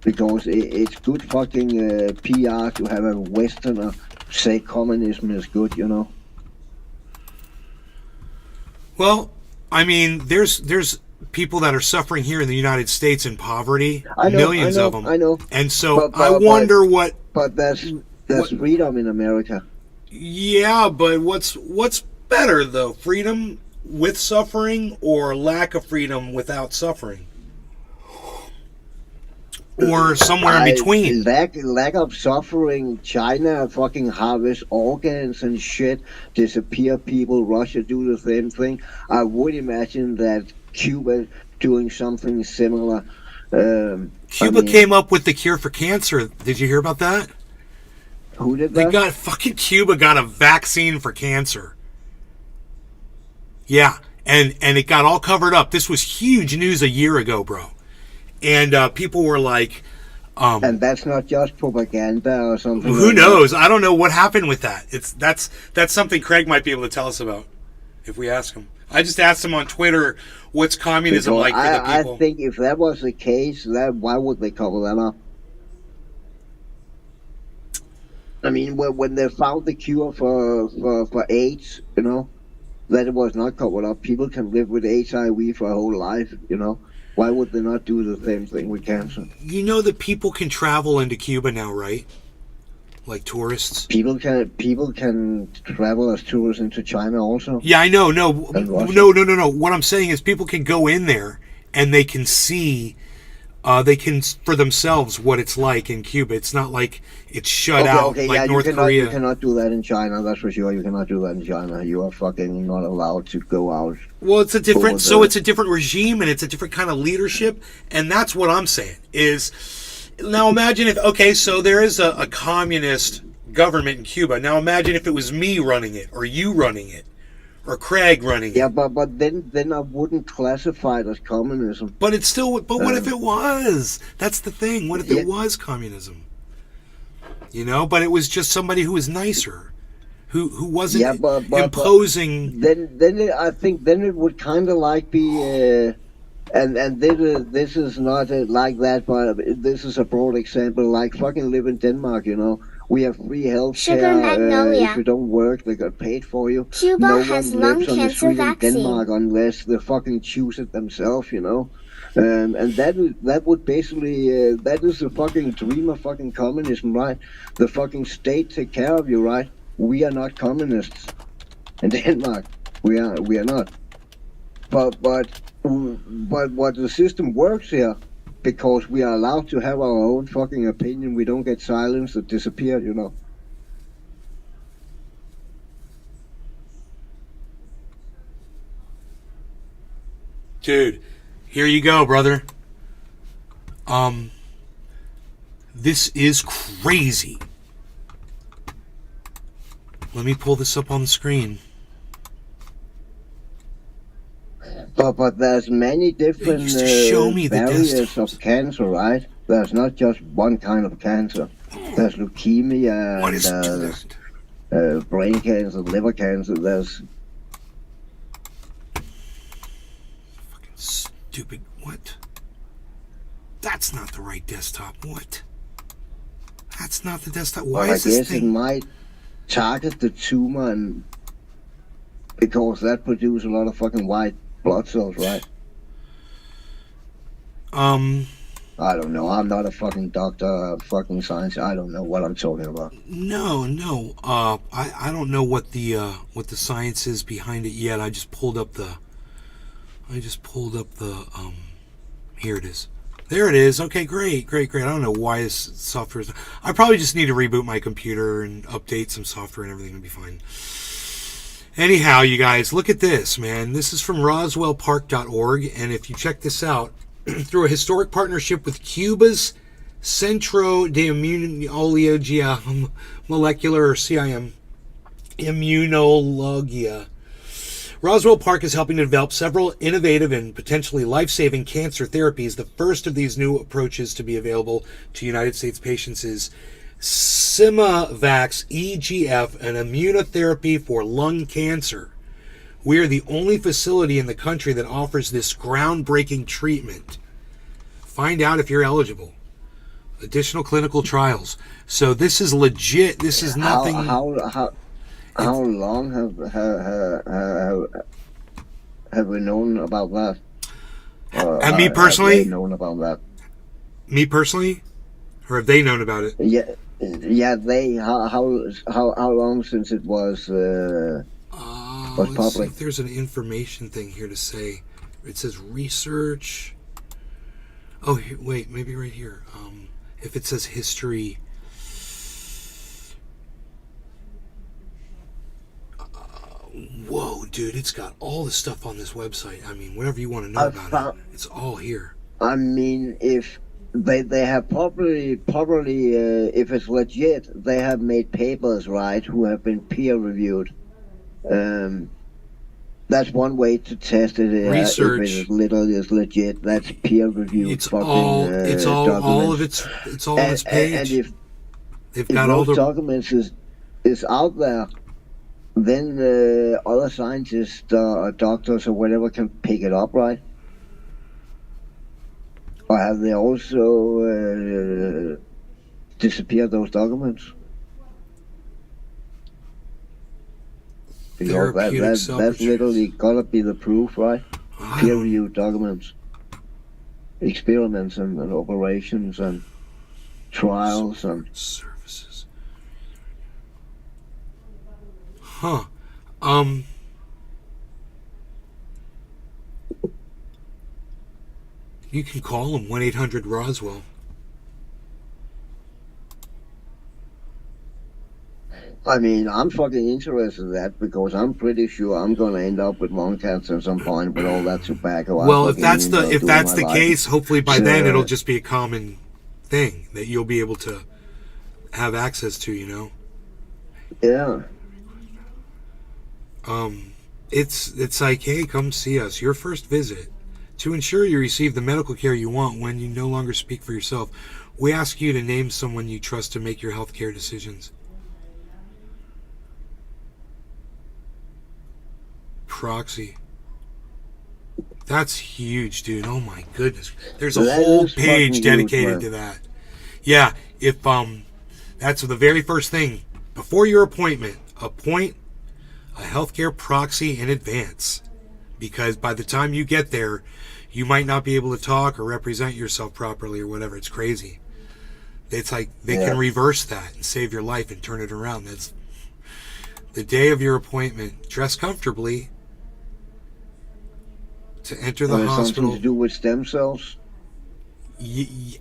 Because it's good fucking PR to have a Westerner say communism is good, you know. Well, I mean, there's people that are suffering here in the United States in poverty, millions of them. I know. And so I wonder what. But there's freedom in America. Yeah, but what's better though? Freedom with suffering or lack of freedom without suffering? Or somewhere in between. Lack of suffering. China fucking harvest organs and shit, disappear people. Russia do the same thing. I would imagine that Cuba doing something similar. Cuba came up with the cure for cancer. Did you hear about that? Who did that? Cuba got a vaccine for cancer. Yeah, and it got all covered up. This was huge news a year ago, bro. And people were like... and that's not just propaganda or something. Who knows? I don't know what happened with that. That's something Craig might be able to tell us about if we ask him. I just asked him on Twitter, what's communism like for the people? I think if that was the case, why would they cover that up? I mean, when they found the cure for AIDS, you know, that it was not covered up. People can live with HIV for a whole life, you know. Why would they not do the same thing with cancer? You know that people can travel into Cuba now, right? Like tourists. People can travel as tourists into China also. Yeah, I know. No. What I'm saying is people can go in there and they can see, they can for themselves what it's like in Cuba. It's not like it's shut out like North Korea. You cannot do that in China. That's for sure. You cannot do that in China. You are fucking not allowed to go out. Well, it's a different. So it's a different regime and it's a different kind of leadership. And that's what I'm saying is. Now imagine if, so there is a communist government in Cuba. Now imagine if it was me running it, or you running it, or Craig running it. Yeah, but then I wouldn't classify it as communism. But it's still, what if it was? That's the thing. What if it was communism? You know, but it was just somebody who was nicer, who wasn't imposing. I think it would kind of like be... And this is not like that, but this is a broad example. Like fucking live in Denmark, you know. We have free health care. If you don't work, they got paid for you. Cuba has lung cancer vaccine. In Denmark unless they fucking choose it themselves, you know. And that would basically that is the fucking dream of fucking communism, right? The fucking state take care of you, right? We are not communists in Denmark. We are not. But what the system works here, because we are allowed to have our own fucking opinion, we don't get silenced or disappear, you know. Dude, here you go, brother. This is crazy. Let me pull this up on the screen. But there's many different variants of cancer, right? There's not just one kind of cancer. There's leukemia, and there's brain cancer, liver cancer. There's fucking stupid. What? That's not the right desktop. What? That's not the desktop. Why is this thing? I guess it might target the tumor, and because that produces a lot of fucking white blood cells, right? I don't know. I'm not a fucking doctor, fucking science. I don't know what I'm talking about. No. I don't know what the science is behind it yet. I just pulled up the. Here it is. There it is. Okay, great. I don't know why this software is... I probably just need to reboot my computer and update some software and everything will be fine. Anyhow, you guys, look at this, man. This is from roswellpark.org, and if you check this out, through a historic partnership with Cuba's Centro de Immunología Molecular, or CIM, Immunologia, Roswell Park is helping to develop several innovative and potentially life-saving cancer therapies. The first of these new approaches to be available to United States patients is Simavax EGF, an immunotherapy for lung cancer. We are the only facility in the country that offers this groundbreaking treatment. Find out if you're eligible. Additional clinical trials. So this is legit. This is nothing. How long have we known about that? And me personally? Have they known about that? Me personally? Or have they known about it? Yeah. They. How long since it was Let's see public? if there's an information thing here to say. It says research. Oh, wait, maybe right here. If it says history. Whoa, dude, it's got all the stuff on this website. I mean, whatever you want to know about it, it's all here. I mean, if they have probably if it's legit, they have made papers, right, who have been peer reviewed. That's one way to test it. Research. If it literally is legit, that's peer reviewed. It's all of its on its page. And if they've got all the documents is out there, then other scientists or doctors or whatever can pick it up, right? Or have they also disappeared those documents? Because that's literally gotta be the proof, right? Peer-reviewed documents, experiments and operations and trials and services. Huh. You can call them 1-800-ROSWELL. I mean, I'm fucking interested in that because I'm pretty sure I'm gonna end up with lung cancer at some point with all that tobacco. Well, if that's the case, hopefully by then it'll just be a common thing that you'll be able to have access to, you know. Yeah. It's like, hey, come see us. Your first visit. To ensure you receive the medical care you want when you no longer speak for yourself, we ask you to name someone you trust to make your healthcare decisions. Proxy. That's huge, dude. Oh my goodness. There's a whole page dedicated to that. Yeah, if that's the very first thing. Before your appointment, appoint a healthcare proxy in advance. Because by the time you get there, you might not be able to talk or represent yourself properly or whatever. It's crazy. It's like they can reverse that and save your life and turn it around. That's the day of your appointment. Dress comfortably to enter the hospital. Something to do with stem cells?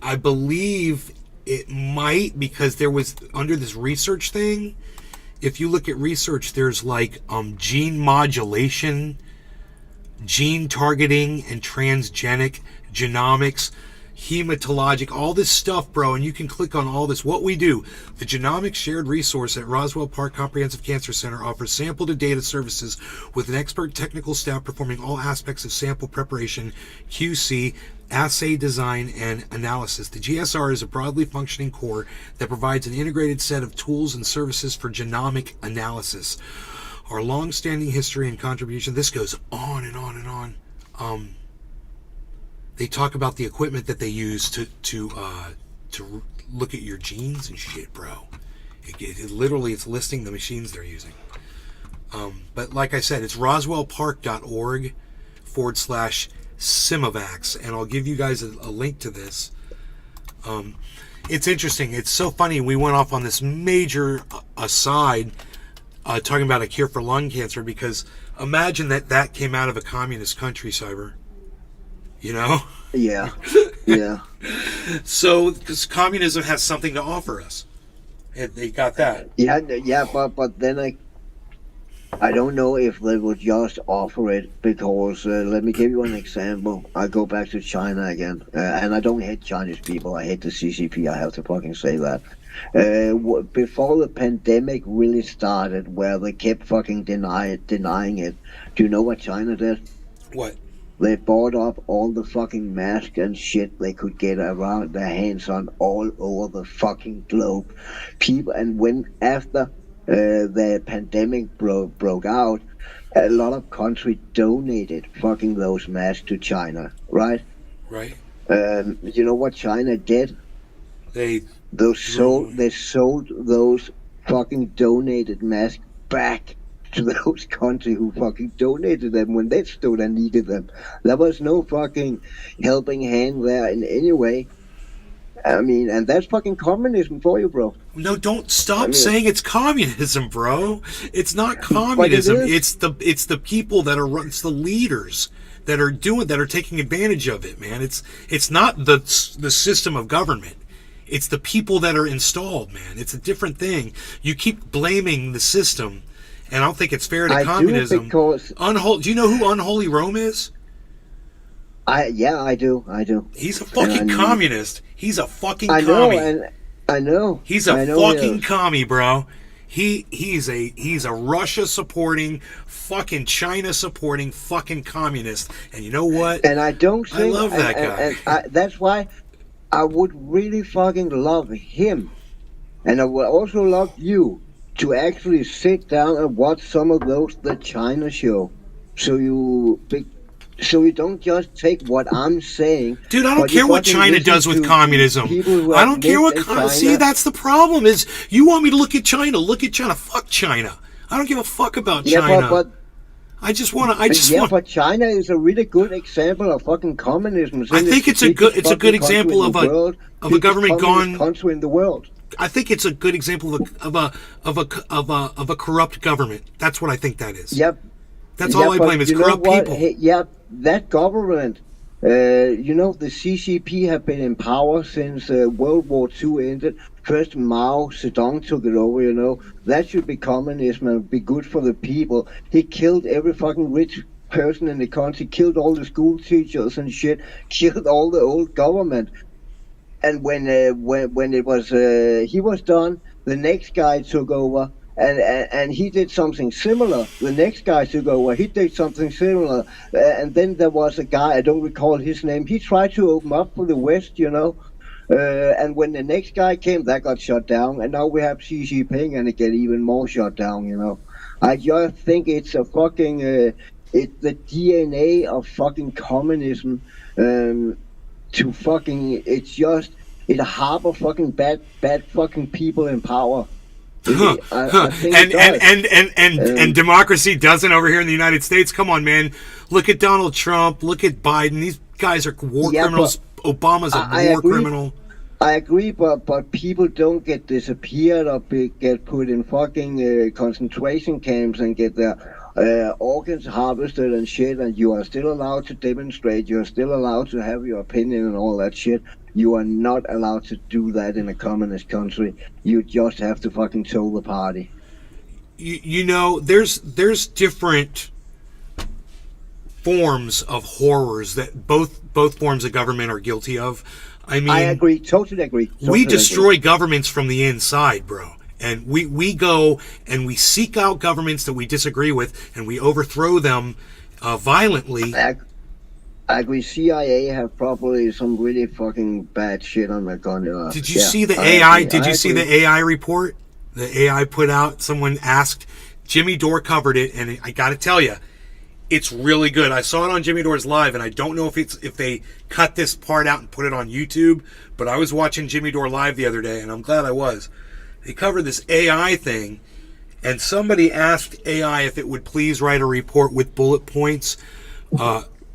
I believe it might, because there was under this research thing. If you look at research, there's like gene modulation, gene targeting, and transgenic genomics, hematologic, all this stuff, bro, and you can click on all this. What we do, the Genomics Shared Resource at Roswell Park Comprehensive Cancer Center offers sample to data services with an expert technical staff performing all aspects of sample preparation, QC, assay design, and analysis. The GSR is a broadly functioning core that provides an integrated set of tools and services for genomic analysis. Our long-standing history and contribution, this goes on and on and on. They talk about the equipment that they use to look at your genes and shit, bro. It literally, it's listing the machines they're using. But like I said, it's roswellpark.org/Simavax, and I'll give you guys a link to this. It's interesting. It's so funny. We went off on this major aside talking about a cure for lung cancer, because imagine that came out of a communist country, Cyber. You know? Yeah. Yeah. So, because communism has something to offer us. And they got that. Yeah, but then I don't know if they would just offer it because let me give you an example. I go back to China again, and I don't hate Chinese people. I hate the CCP. I have to fucking say that. Before the pandemic really started, where they kept fucking denying it, do you know what China did? What? They bought up all the fucking masks and shit they could get around their hands on all over the fucking globe. People, and when after the pandemic broke out, a lot of countries donated fucking those masks to China, right? Right? You know what China did? They They sold those fucking donated masks back to those countries who fucking donated them when they stood and needed them. There was no fucking helping hand there in any way. I mean, and that's fucking communism for you, bro. No, don't stop saying it's communism, bro. It's not communism. It's the people that are it's the leaders that are taking advantage of it, man. It's not the system of government. It's the people that are installed, man. It's a different thing. You keep blaming the system, and I don't think it's fair to communism. Do you know who Unholy Rome is? I do. He's a fucking communist. He's a fucking I commie. know. He's a fucking commie, bro. He's a Russia supporting, fucking China supporting, fucking communist. And you know what? And I don't think I love that guy. And that's why I would really fucking love him, and I would also love you to actually sit down and watch some of the China show, so you don't just take what I'm saying. Dude, I don't care what China does with communism. I don't care what see, that's the problem is you want me to look at China. Look at China. Fuck China. I don't give a fuck about China. But I just want to but China is a really good example of fucking communism. I think it's a good example of a government gone country in the world. I think it's a good example of a corrupt government. That's what I think that is. Yep. That's all I blame is corrupt people. Hey, that government, the CCP have been in power since World War II ended. First Mao Zedong took it over, That should be communism and be good for the people. He killed every fucking rich person in the country, killed all the school teachers and shit, killed all the old government. And when it was he was done, the next guy took over. And he did something similar. The next guy took over. He did something similar. And then there was a guy, I don't recall his name. He tried to open up for the West, And when the next guy came, that got shut down. And now we have Xi Jinping, and it get even more shut down, I just think it's a fucking, it's the DNA of fucking communism. It harbor fucking bad fucking people in power. And democracy doesn't over here in the United States. Come on, man. Look at Donald Trump. Look at Biden. These guys are war criminals. Obama's a war criminal. I agree, but people don't get disappeared or get put in fucking concentration camps and get their organs harvested and shit. And you are still allowed to demonstrate. You are still allowed to have your opinion and all that shit. You are not allowed to do that in a communist country. You just have to fucking toe the party. There's different forms of horrors that both forms of government are guilty of. I mean, I agree, totally agree. We destroy governments from the inside, bro. And we go and we seek out governments that we disagree with, and we overthrow them violently. I agree. CIA have probably some really fucking bad shit on their gun. Did you see the AI? Did you see the AI report? The AI put out. Someone asked. Jimmy Dore covered it, and I got to tell you, it's really good. I saw it on Jimmy Dore's Live, and I don't know if they cut this part out and put it on YouTube. But I was watching Jimmy Dore Live the other day, and I'm glad I was. They covered this AI thing, and somebody asked AI if it would please write a report with bullet points.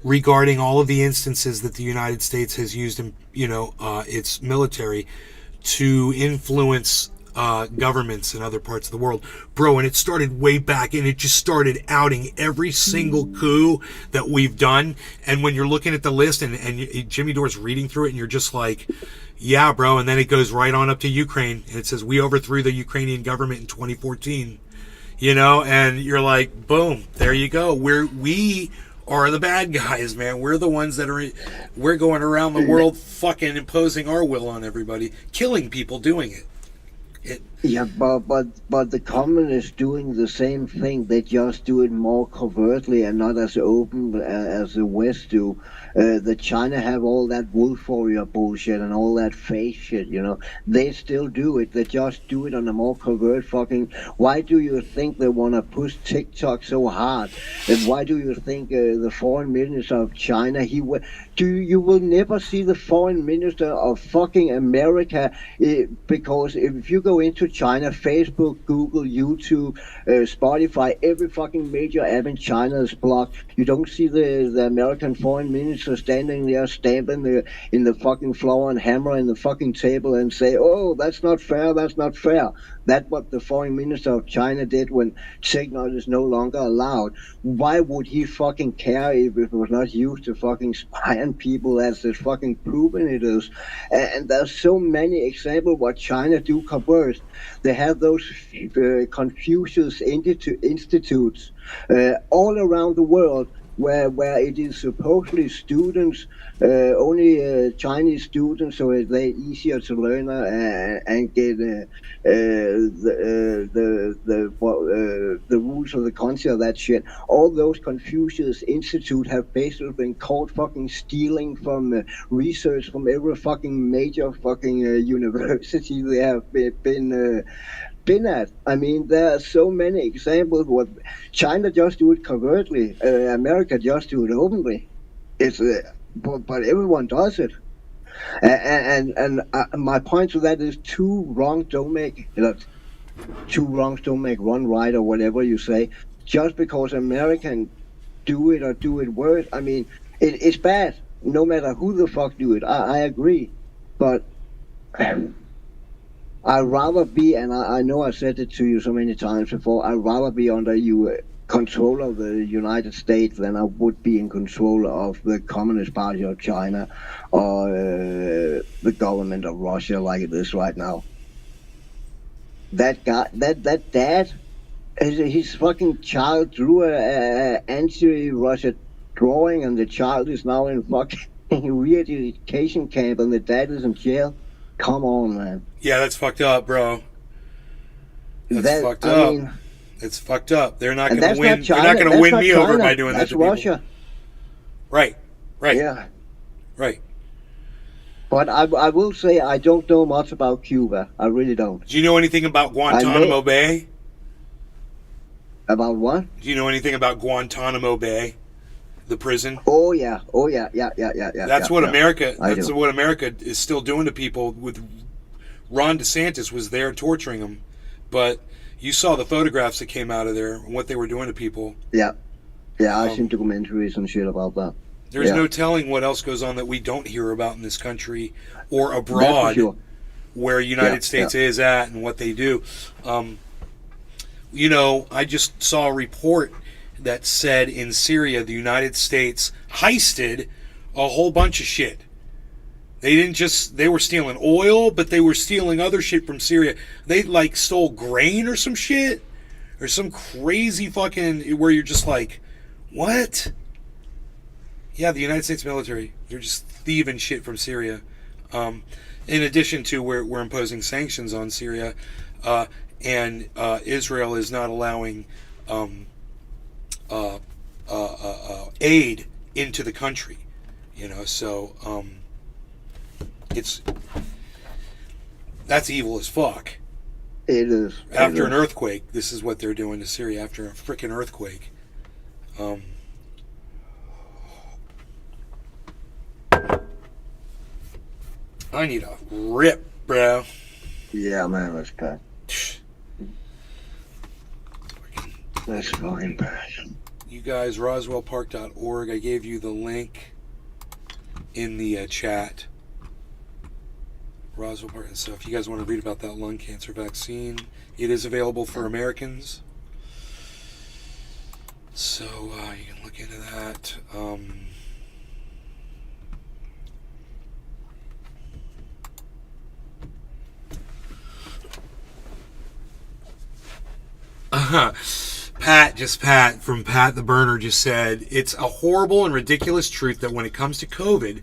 Regarding all of the instances that the United States has used, its military to influence governments in other parts of the world, bro. And it started way back, and it just started outing every single coup that we've done. And when you're looking at the list, and Jimmy Dore's reading through it, and you're just like, yeah, bro. And then it goes right on up to Ukraine, and it says we overthrew the Ukrainian government in 2014. You know, and you're like, boom, there you go. We are the bad guys, man. We're the ones that we're going around the world fucking imposing our will on everybody, killing people doing it. Yeah, but the communists doing the same thing. They just do it more covertly and not as open as the West do. The China have all that wolf warrior bullshit and all that fake shit, you know. They still do it. They just do it on a more covert fucking... Why do you think they want to push TikTok so hard? And why do you think the foreign minister of China, you will never see the foreign minister of fucking America, because if you go into China, Facebook, Google, YouTube, Spotify, every fucking major app in China is blocked. You don't see the American foreign minister standing there stamping in the fucking floor and hammer in the fucking table and say, oh, that's not fair, that's not fair. That's what the foreign minister of China did when signal is no longer allowed. Why would he fucking care if it was not used to fucking spy on people as it's fucking proven it is? And there's so many examples what China do covert. They have those Confucius institutes all around the world where it is supposedly students, only Chinese students, so they're easier to learn and get the rules of the country of that shit. All those Confucius Institute have basically been caught fucking stealing from research from every fucking major fucking university they have been at. I mean, there are so many examples. What China just do it covertly, America just do it openly. It's but everyone does it. And my point to that is two wrongs don't make one right, or whatever you say. Just because Americans do it or do it worse, I mean, it's bad. No matter who the fuck do it, I agree, but. I'd rather be, and I know I said it to you so many times before, I'd rather be under control of the United States than I would be in control of the Communist Party of China or the government of Russia like it is right now. That guy, that dad, his fucking child drew a anti-Russia drawing, and the child is now in fucking re-education camp, and the dad is in jail. Come on, man. Yeah, that's fucked up, bro. That's fucked up. I mean, it's fucked up. They're not going to win. They're not going to win me over by doing that to people. That's Russia. Right. Yeah. Right. But I will say I don't know much about Cuba. I really don't. Do you know anything about Guantanamo Bay? About what? Do you know anything about Guantanamo Bay? The prison. Oh yeah. That's what America. That's what America is still doing to people. With Ron DeSantis was there torturing them, but you saw the photographs that came out of there and what they were doing to people. Yeah. I've seen documentaries and shit about that. There's no telling what else goes on that we don't hear about in this country or abroad, where United States is at and what they do. You know, I just saw a report that said in Syria the United States heisted a whole bunch of shit. They were stealing oil, but they were stealing other shit from Syria. They like stole grain or some shit, or some crazy fucking, where you're just like, what? Yeah, the United States military, they're just thieving shit from Syria. In addition to we're imposing sanctions on Syria, and Israel is not allowing aid into the country, you know. So that's evil as fuck. It is. After an earthquake, this is what they're doing to Syria. After a freaking earthquake. I need a rip, bro. Yeah, man, that's bad. That's fucking bad. You guys, roswellpark.org. I gave you the link in the chat. Roswell Park. So if you guys want to read about that lung cancer vaccine, it is available for Americans. So you can look into that. Pat from Pat the Burner just said, it's a horrible and ridiculous truth that when it comes to COVID,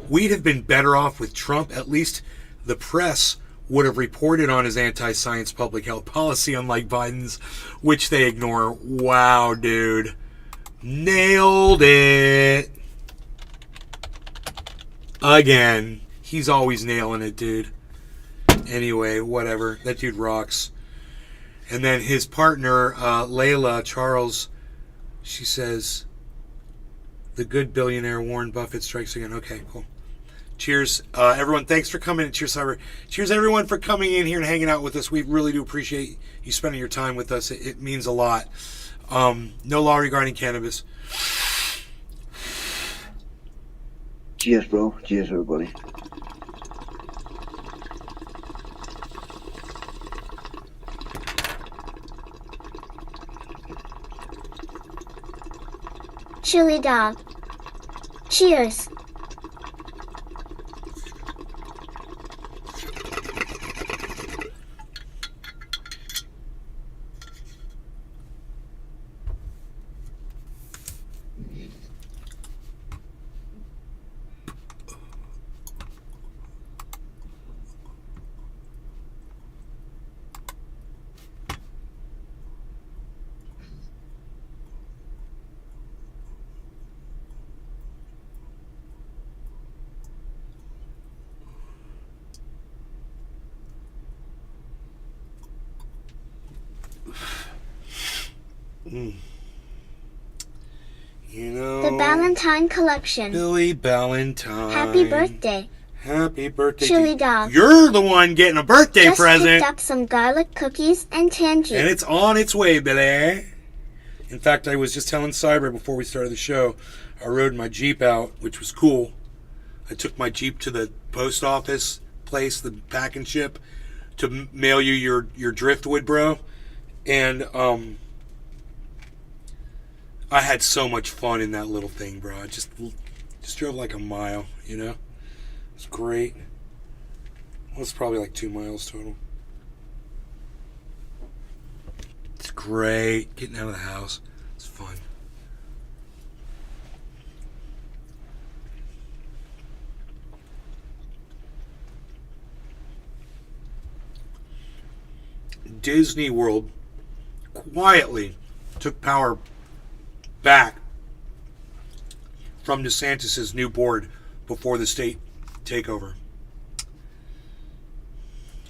we'd have been better off with Trump. At least the press would have reported on his anti-science public health policy, unlike Biden's, which they ignore. Wow, dude. Nailed it. Again. He's always nailing it, dude. Anyway, whatever. That dude rocks. And then his partner, Layla Charles, she says, the good billionaire Warren Buffett strikes again. Okay, cool. Cheers, everyone. Thanks for coming. Cheers, Cyber. Cheers, everyone, for coming in here and hanging out with us. We really do appreciate you spending your time with us. It means a lot. No law regarding cannabis. Cheers, bro. Cheers, everybody. Chili dog. Cheers. You know, The Ballantine Collection. Billy Ballantine. Happy birthday. Happy birthday. Chili dog. You're the one getting a birthday Just present. picked up some garlic cookies and tangy. And it's on its way, Billy. In fact, I was just telling Cyber before we started the show, I rode my Jeep out, which was cool. I took my Jeep to the post office place, the pack and ship, to mail you your driftwood, bro. And I had so much fun in that little thing, bro. I just drove like a mile, you know? It's great. Well, it's probably like 2 miles total. It's great. Getting out of the house. It's fun. Disney World quietly took power back from DeSantis' new board before the state takeover.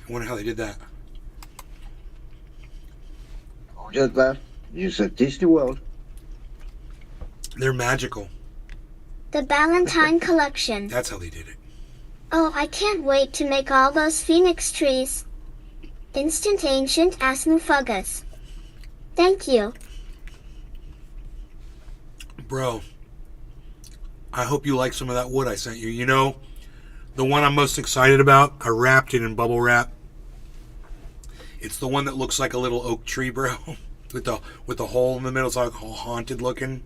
I wonder how they did that. Who did that? You said Disney World. They're magical. The Ballantine Collection. That's how they did it. Oh, I can't wait to make all those phoenix trees. Instant ancient Asmufugus. Thank you. Bro, I hope you like some of that wood I sent you. You know, the one I'm most excited about, I wrapped it in bubble wrap. It's the one that looks like a little oak tree, bro. with the hole in the middle. It's like all haunted looking.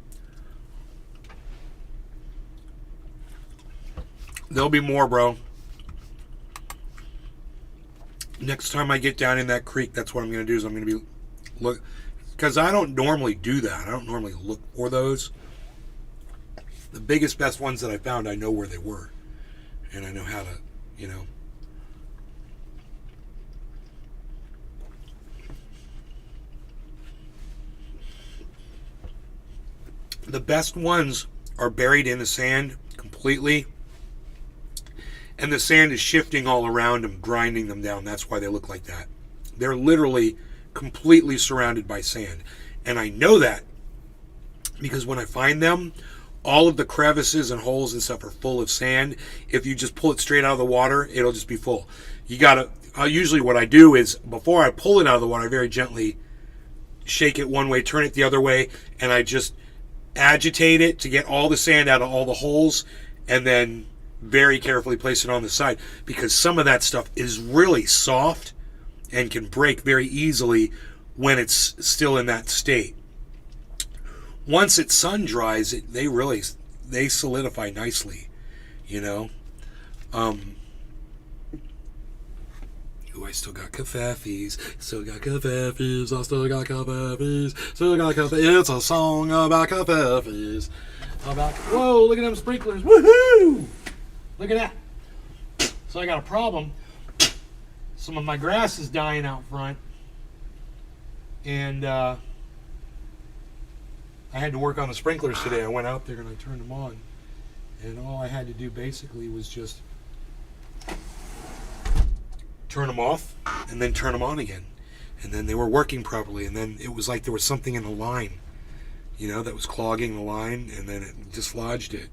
There'll be more, bro. Next time I get down in that creek, that's what I'm going to do. Is I'm going to be look, because I don't normally do that. I don't normally look for those. The biggest, best ones that I found, I know where they were, and I know how to, you know. The best ones are buried in the sand completely. And the sand is shifting all around them, grinding them down. That's why they look like that. They're literally completely surrounded by sand. And I know that because when I find them, all of the crevices and holes and stuff are full of sand. If you just pull it straight out of the water, it'll just be full. You gotta, usually what I do is, before I pull it out of the water, I very gently shake it one way, turn it the other way, and I just agitate it to get all the sand out of all the holes, and then very carefully place it on the side, because some of that stuff is really soft and can break very easily when it's still in that state. Once it sun dries, they solidify nicely, you know. I still got covfefes, I still got covfefes. It's a song about covfefes. Whoa, look at them sprinklers. Woohoo! Look at that. So I got a problem. Some of my grass is dying out front. And I had to work on the sprinklers today. I went out there and I turned them on. And all I had to do basically was just turn them off and then turn them on again. And then they were working properly. And then it was like there was something in the line, you know, that was clogging the line, and then it dislodged it.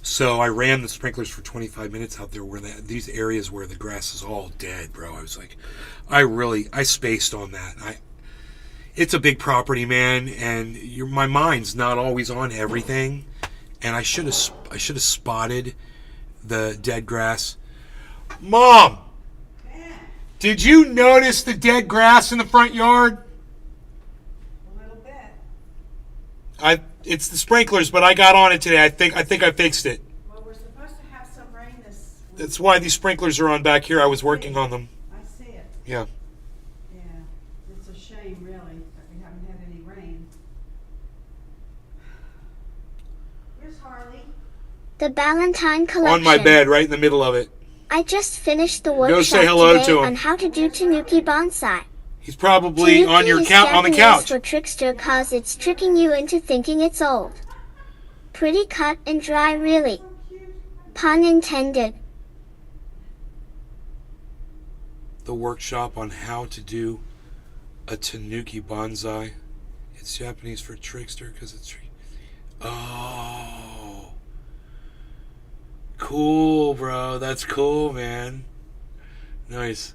So I ran the sprinklers for 25 minutes out there where these areas where the grass is all dead, bro. I was like, I spaced on that. It's a big property, man, and my mind's not always on everything. And I should have spotted the dead grass. Mom, did you notice the dead grass in the front yard? A little bit. It's the sprinklers, but I got on it today. I think I fixed it. Well, we're supposed to have some rain this week. That's why these sprinklers are on back here. I was working on them. I see it. Yeah. Yeah. It's a shame, really, that we haven't had any rain. Where's Harley? The Ballantine collection. On my bed, right in the middle of it. I just finished the Go workshop say hello today to him. on how to do Tanuki bonsai. He's probably on Tanuki your is on the Japanese couch. for trickster, cause it's tricking you into thinking it's old. Pretty cut and dry, really. Pun intended. The workshop on how to do a Tanuki bonsai. It's Japanese for trickster because it's... Oh. Cool, bro. That's cool, man. Nice.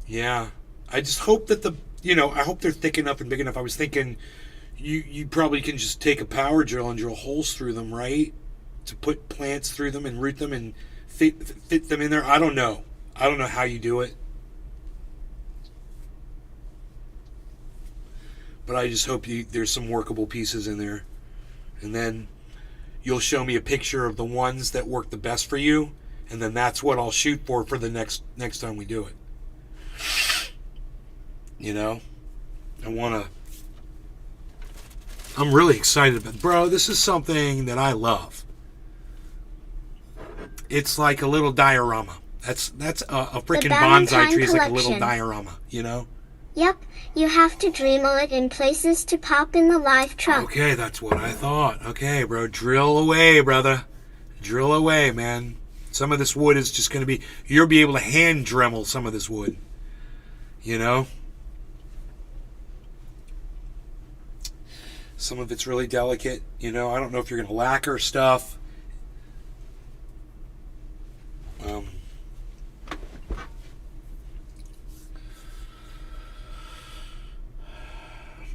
Yeah. I just hope that I hope they're thick enough and big enough. I was thinking you probably can just take a power drill and drill holes through them, right? To put plants through them and root them and fit them in there. I don't know. I don't know how you do it. But I just hope there's some workable pieces in there. And then you'll show me a picture of the ones that work the best for you, and then that's what I'll shoot for the next time we do it. You know? I'm really excited about, bro, this is something that I love. It's like a little diorama. That's a freaking bonsai tree is like a little diorama, you know? Yep, you have to Dremel it in places to pop in the live trunk. Okay, that's what I thought. Okay, bro, drill away, brother. Drill away, man. Some of this wood is just going to be... You'll be able to hand Dremel some of this wood. You know? Some of it's really delicate. You know, I don't know if you're going to lacquer stuff.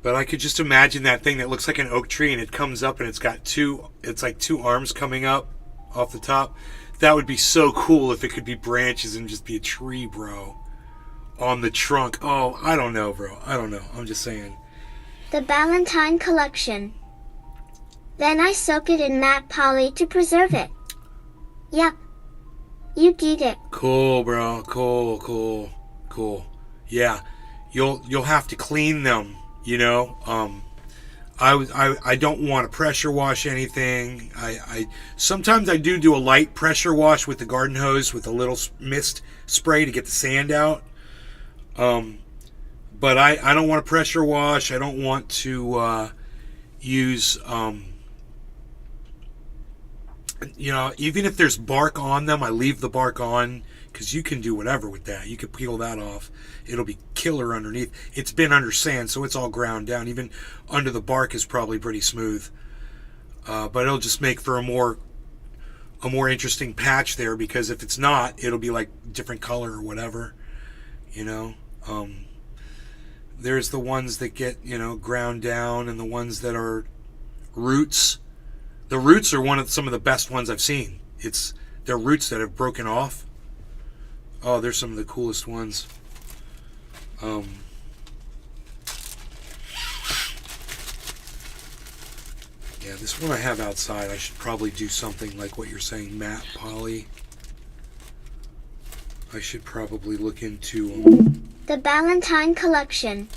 But I could just imagine that thing that looks like an oak tree and it comes up and it's like two arms coming up off the top. That would be so cool if it could be branches and just be a tree, bro. On the trunk. Oh, I don't know, bro. I don't know. I'm just saying. The Ballantine collection. Then I soak it in matte poly to preserve it. Yep. You get it. Cool, bro. Cool. Yeah. You'll have to clean them. You know, I don't want to pressure wash anything. I sometimes I do a light pressure wash with the garden hose with a little mist spray to get the sand out. But I don't want to pressure wash. I don't want to use you know, even if there's bark on them, I leave the bark on because you can do whatever with that. You can peel that off. It'll be killer underneath. It's been under sand, so it's all ground down. Even under the bark is probably pretty smooth. But it'll just make for a more interesting patch there, because if it's not, it'll be like different color or whatever. You know, there's the ones that get, you know, ground down, and the ones that are roots. The roots are some of the best ones I've seen. They're roots that have broken off. Oh, they're some of the coolest ones. Yeah, this one I have outside. I should probably do something like what you're saying, matte poly. I should probably look into The Ballantine Collection.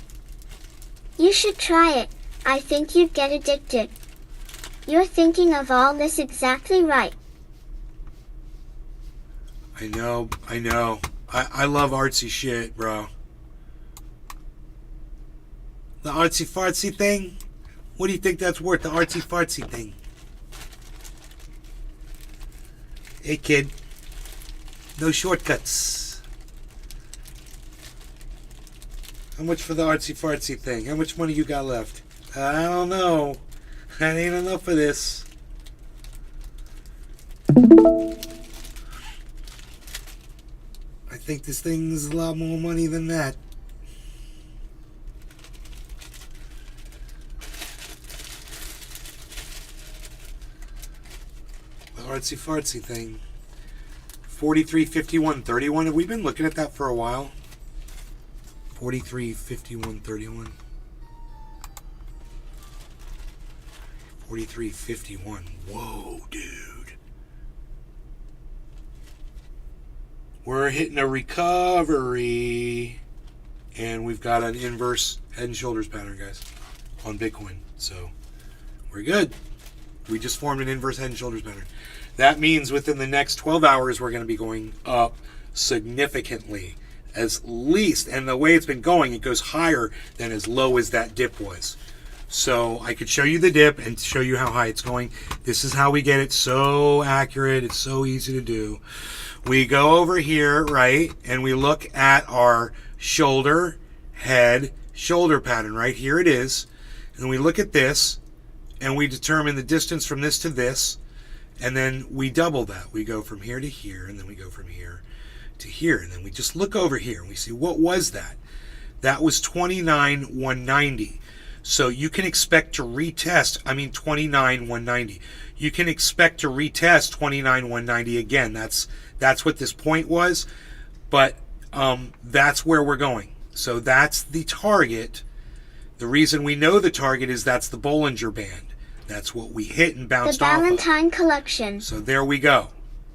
You should try it. I think you'd get addicted. You're thinking of all this exactly right. I know. I love artsy shit, bro. The artsy fartsy thing? What do you think that's worth, the artsy fartsy thing? Hey kid, no shortcuts. How much for the artsy fartsy thing? How much money you got left? I don't know. That ain't enough for this. I think this thing's a lot more money than that. The artsy fartsy thing. 43.51.31. We've been looking at that for a while. 43.51.31. 43.51. Whoa, dude. We're hitting a recovery. And we've got an inverse head and shoulders pattern, guys, on Bitcoin. So we're good. We just formed an inverse head and shoulders pattern. That means within the next 12 hours, we're going to be going up significantly. As least, and the way it's been going, it goes higher than as low as that dip was. So I could show you the dip and show you how high it's going. This is how we get it so accurate. It's so easy to do. We go over here, right, and we look at our shoulder, head, shoulder pattern. Right here it is. And we look at this, and we determine the distance from this to this, and then we double that. We go from here to here, and then we go from here to here, and then we just look over here, and we see, what was that? That was 29,190. So you can expect to retest, 29,190. You can expect to retest 29,190 again. That's what this point was, but that's where we're going. So that's the target. The reason we know the target is that's the Bollinger Band. That's what we hit and bounced off of. The Ballantine Collection. So there we go.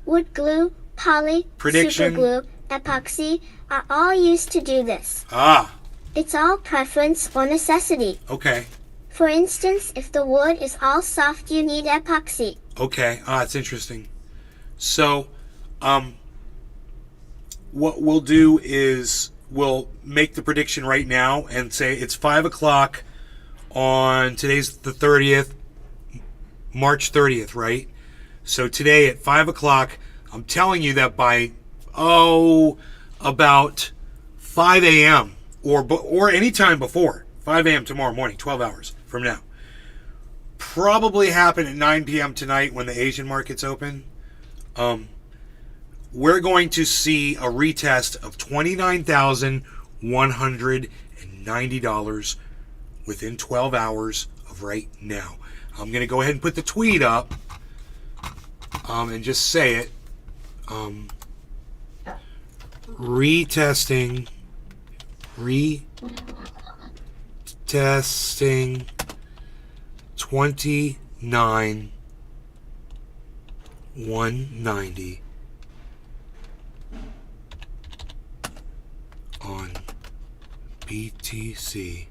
Wood glue, poly, Prediction. superglue, epoxy are all used to do this. Ah, It's all preference or necessity. okay. For instance, if the wood is all soft, you need epoxy. Okay, it's interesting. So, what we'll do is we'll make the prediction right now and say it's 5 o'clock on today's the 30th, March 30th, right? So today at 5 o'clock, I'm telling you that by, about 5 a.m. or any time before 5 a.m. tomorrow morning, 12 hours from now. Probably happen at 9 p.m. tonight when the Asian markets open. We're going to see a retest of $29,190 within 12 hours of right now. I'm going to go ahead and put the tweet up and just say it. Retesting 29,190 on BTC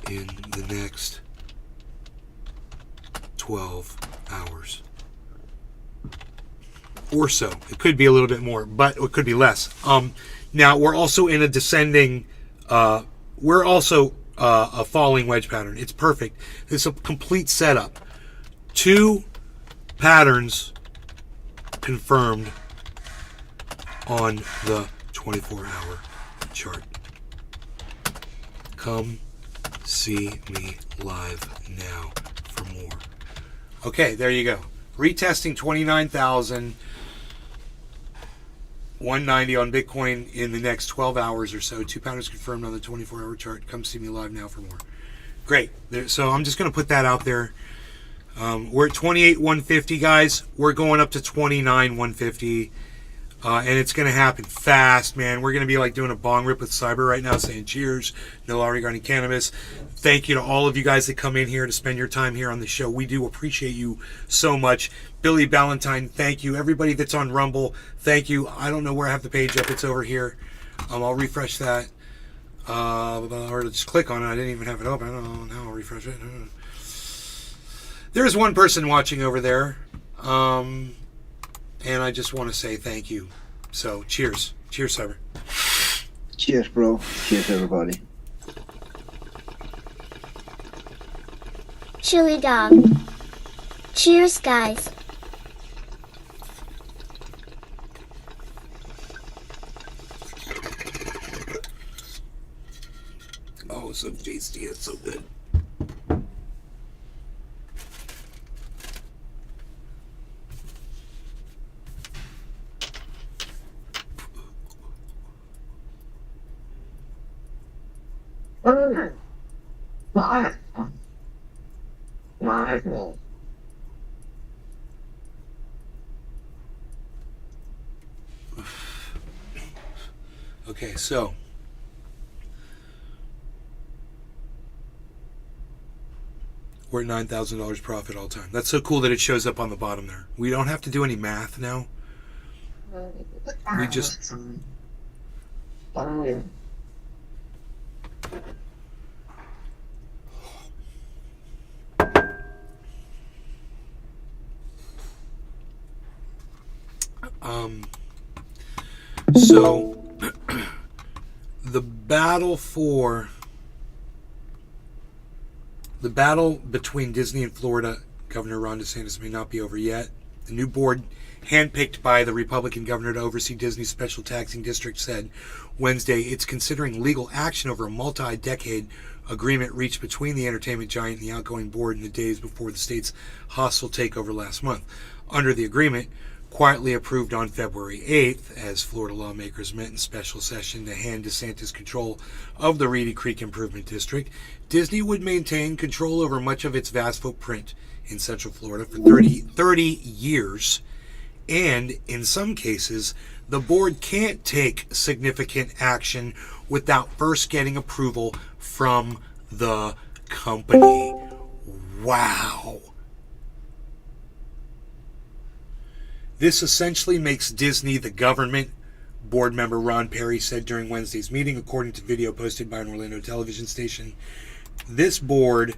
in the next 12 hours. Or so. It could be a little bit more, but it could be less. Now, we're also in a descending, we're also a falling wedge pattern. It's perfect. It's a complete setup. 2 patterns confirmed on the 24-hour chart. Come see me live now for more. Okay, there you go. Retesting 29,000. 190 on Bitcoin in the next 12 hours or so. 2 pounders confirmed on the 24-hour chart. Come see me live now for more. Great. So I'm just going to put that out there. We're at 28,150, guys. We're going up to 29,150. And it's going to happen fast, man. We're going to be like doing a bong rip with Cyber right now, saying cheers, no law regarding cannabis. Thank you to all of you guys that come in here to spend your time here on the show. We do appreciate you so much. Billy Ballantyne, thank you. Everybody that's on Rumble, thank you. I don't know where I have the page up. It's over here. I'll refresh that. Or just click on it. I didn't even have it open. I don't know. Now I'll refresh it. There's one person watching over there. And I just want to say thank you. So, cheers. Cheers, Cyber. Cheers, bro. Cheers, everybody. Chili dog. Cheers, guys. Oh, so tasty. It's so good. Okay, so we're at $9,000 profit all time. That's so cool that it shows up on the bottom there. We don't have to do any math now. We just so the battle between Disney and Florida Governor Ron DeSantis may not be over yet. The new board, handpicked by the Republican governor to oversee Disney's special taxing district, said Wednesday it's considering legal action over a multi-decade agreement reached between the entertainment giant and the outgoing board in the days before the state's hostile takeover last month. Under the agreement, quietly approved on February 8th, as Florida lawmakers met in special session to hand DeSantis control of the Reedy Creek Improvement District, Disney would maintain control over much of its vast footprint in Central Florida for 30 years, and in some cases, the board can't take significant action without first getting approval from the company. Wow. This essentially makes Disney the government, board member Ron Perry said during Wednesday's meeting, according to video posted by an Orlando television station. This board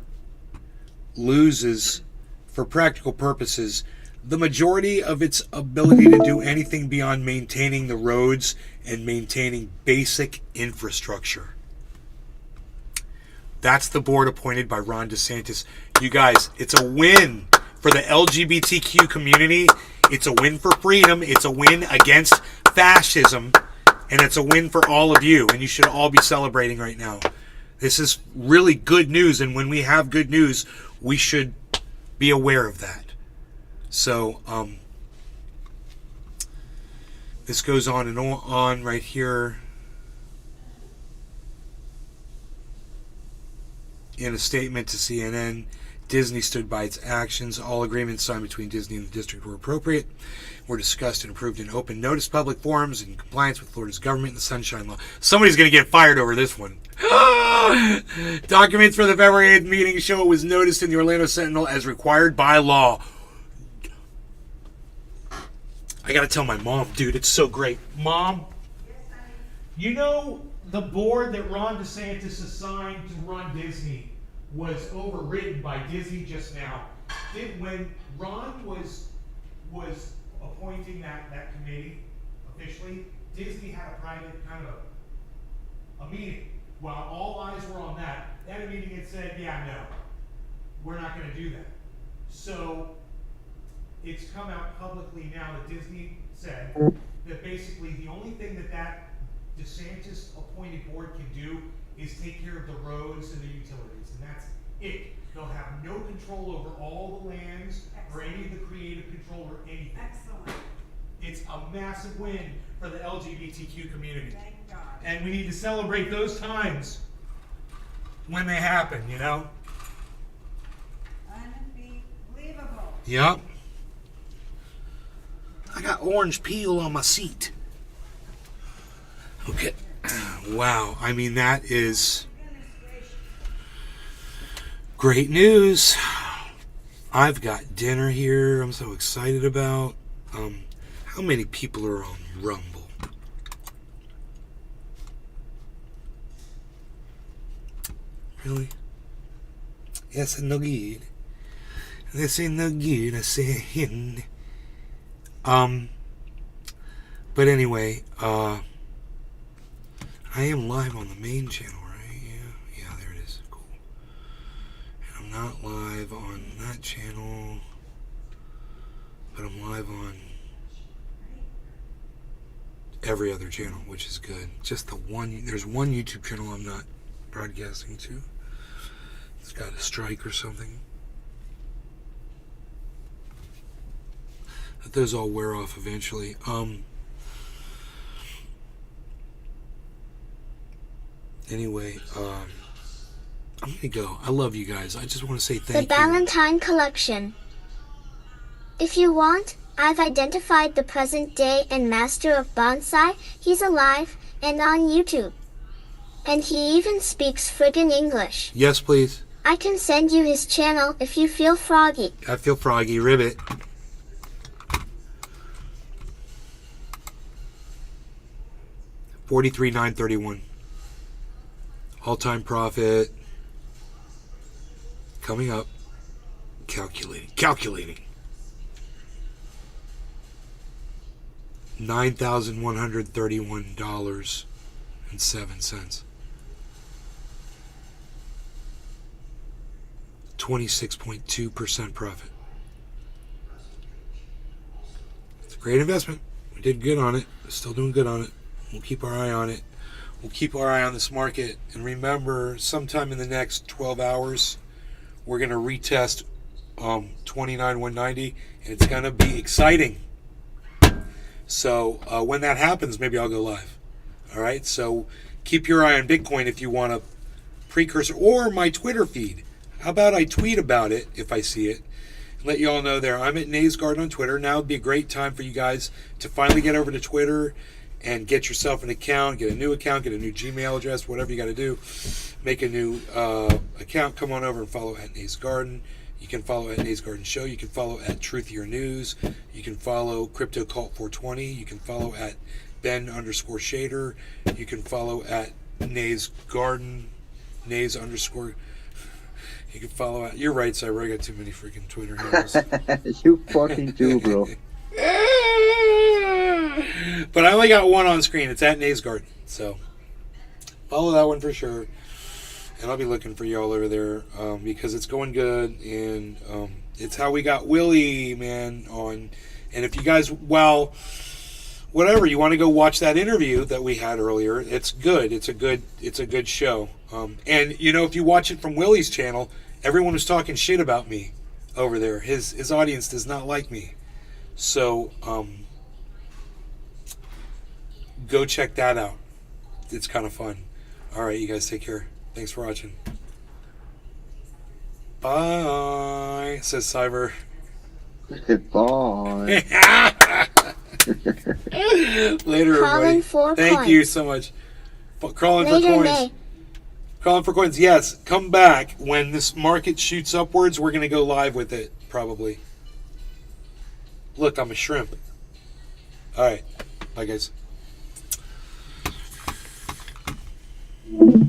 loses, for practical purposes, the majority of its ability to do anything beyond maintaining the roads and maintaining basic infrastructure. That's the board appointed by Ron DeSantis. You guys, it's a win for the LGBTQ community. It's a win for freedom. It's a win against fascism. And it's a win for all of you. And you should all be celebrating right now. This is really good news. And when we have good news, we should be aware of that. So, this goes on and on right here. In a statement to CNN, Disney stood by its actions. All agreements signed between Disney and the district were appropriate, were discussed and approved in open notice public forums in compliance with Florida's government and the Sunshine Law. Somebody's going to get fired over this one. Documents for the February 8th meeting show it was noticed in the Orlando Sentinel as required by law. I got to tell my mom, dude, it's so great. Mom, you know the board that Ron DeSantis assigned to run Disney was overridden by Disney just now. When Ron was appointing that committee officially, Disney had a private kind of a meeting. While all eyes were on that, they had a meeting and said, yeah, no, we're not going to do that. So it's come out publicly now that Disney said that basically the only thing that DeSantis appointed board can do is take care of the roads and the utilities, and that's it. They'll have no control over all the lands or any of the creative control or anything. Excellent. It's a massive win for the LGBTQ community. Thank God. And we need to celebrate those times when they happen, you know? Unbelievable. Yep. I got orange peel on my seat. Okay. Wow. I mean, that is great news. I've got dinner here I'm so excited about. How many people are on Rumble? Really? Yes, no good. This ain't no good, I say. But anyway, I am live on the main channel, right? Yeah, there it is. Cool. And I'm not live on that channel, but I'm live on every other channel, which is good. Just the one, there's one YouTube channel I'm not broadcasting to. It's got a strike or something. But those all wear off eventually. Anyway, I'm gonna go. I love you guys. I just want to say The thank you. Valentine Collection. If you want, I've identified the present day and master of bonsai. He's alive and on YouTube. And he even speaks friggin' English. Yes, please. I can send you his channel if you feel froggy. I feel froggy. Ribbit. $43,931. All-time profit. Coming up. Calculating. $9,131.07. 26.2% profit. It's a great investment. We did good on it. We're still doing good on it. We'll keep our eye on it. We'll keep our eye on this market. And remember, sometime in the next 12 hours, we're going to retest 29,190, and it's going to be exciting. So when that happens, maybe I'll go live. All right? So keep your eye on Bitcoin if you want a precursor, or my Twitter feed. How about I tweet about it if I see it? Let you all know there. I'm at Nays Garden on Twitter. Now would be a great time for you guys to finally get over to Twitter and get yourself an account, get a new account, get a new Gmail address, whatever you got to do. Make a new account. Come on over and follow at Nays Garden. You can follow at Nays Garden Show. You can follow at Truthier News. You can follow Crypto Cult 420. You can follow at Ben_Shader. You can follow at Nays Garden. Nays _. You can follow at. You're right, Cyber. I got too many freaking Twitter handles. You fucking do, bro. But I only got one on screen. It's at Nays Garden. So follow that one for sure. And I'll be looking for y'all over there because it's going good. And it's how we got Willie, man, on. And if you guys, well, whatever, you want to go watch that interview that we had earlier, it's good. It's a good show. And, you know, if you watch it from Willie's channel, everyone was talking shit about me over there. His audience does not like me. So, go check that out. It's kind of fun. All right, you guys take care. Thanks for watching. Bye, says Cyber. Bye. Later, Crawling everybody. for Thank coins. you so much. Crawling for Later, coins. Nay. Crawling for coins. Yes, come back when this market shoots upwards. We're gonna go live with it probably. Look, I'm a shrimp. All right, bye guys.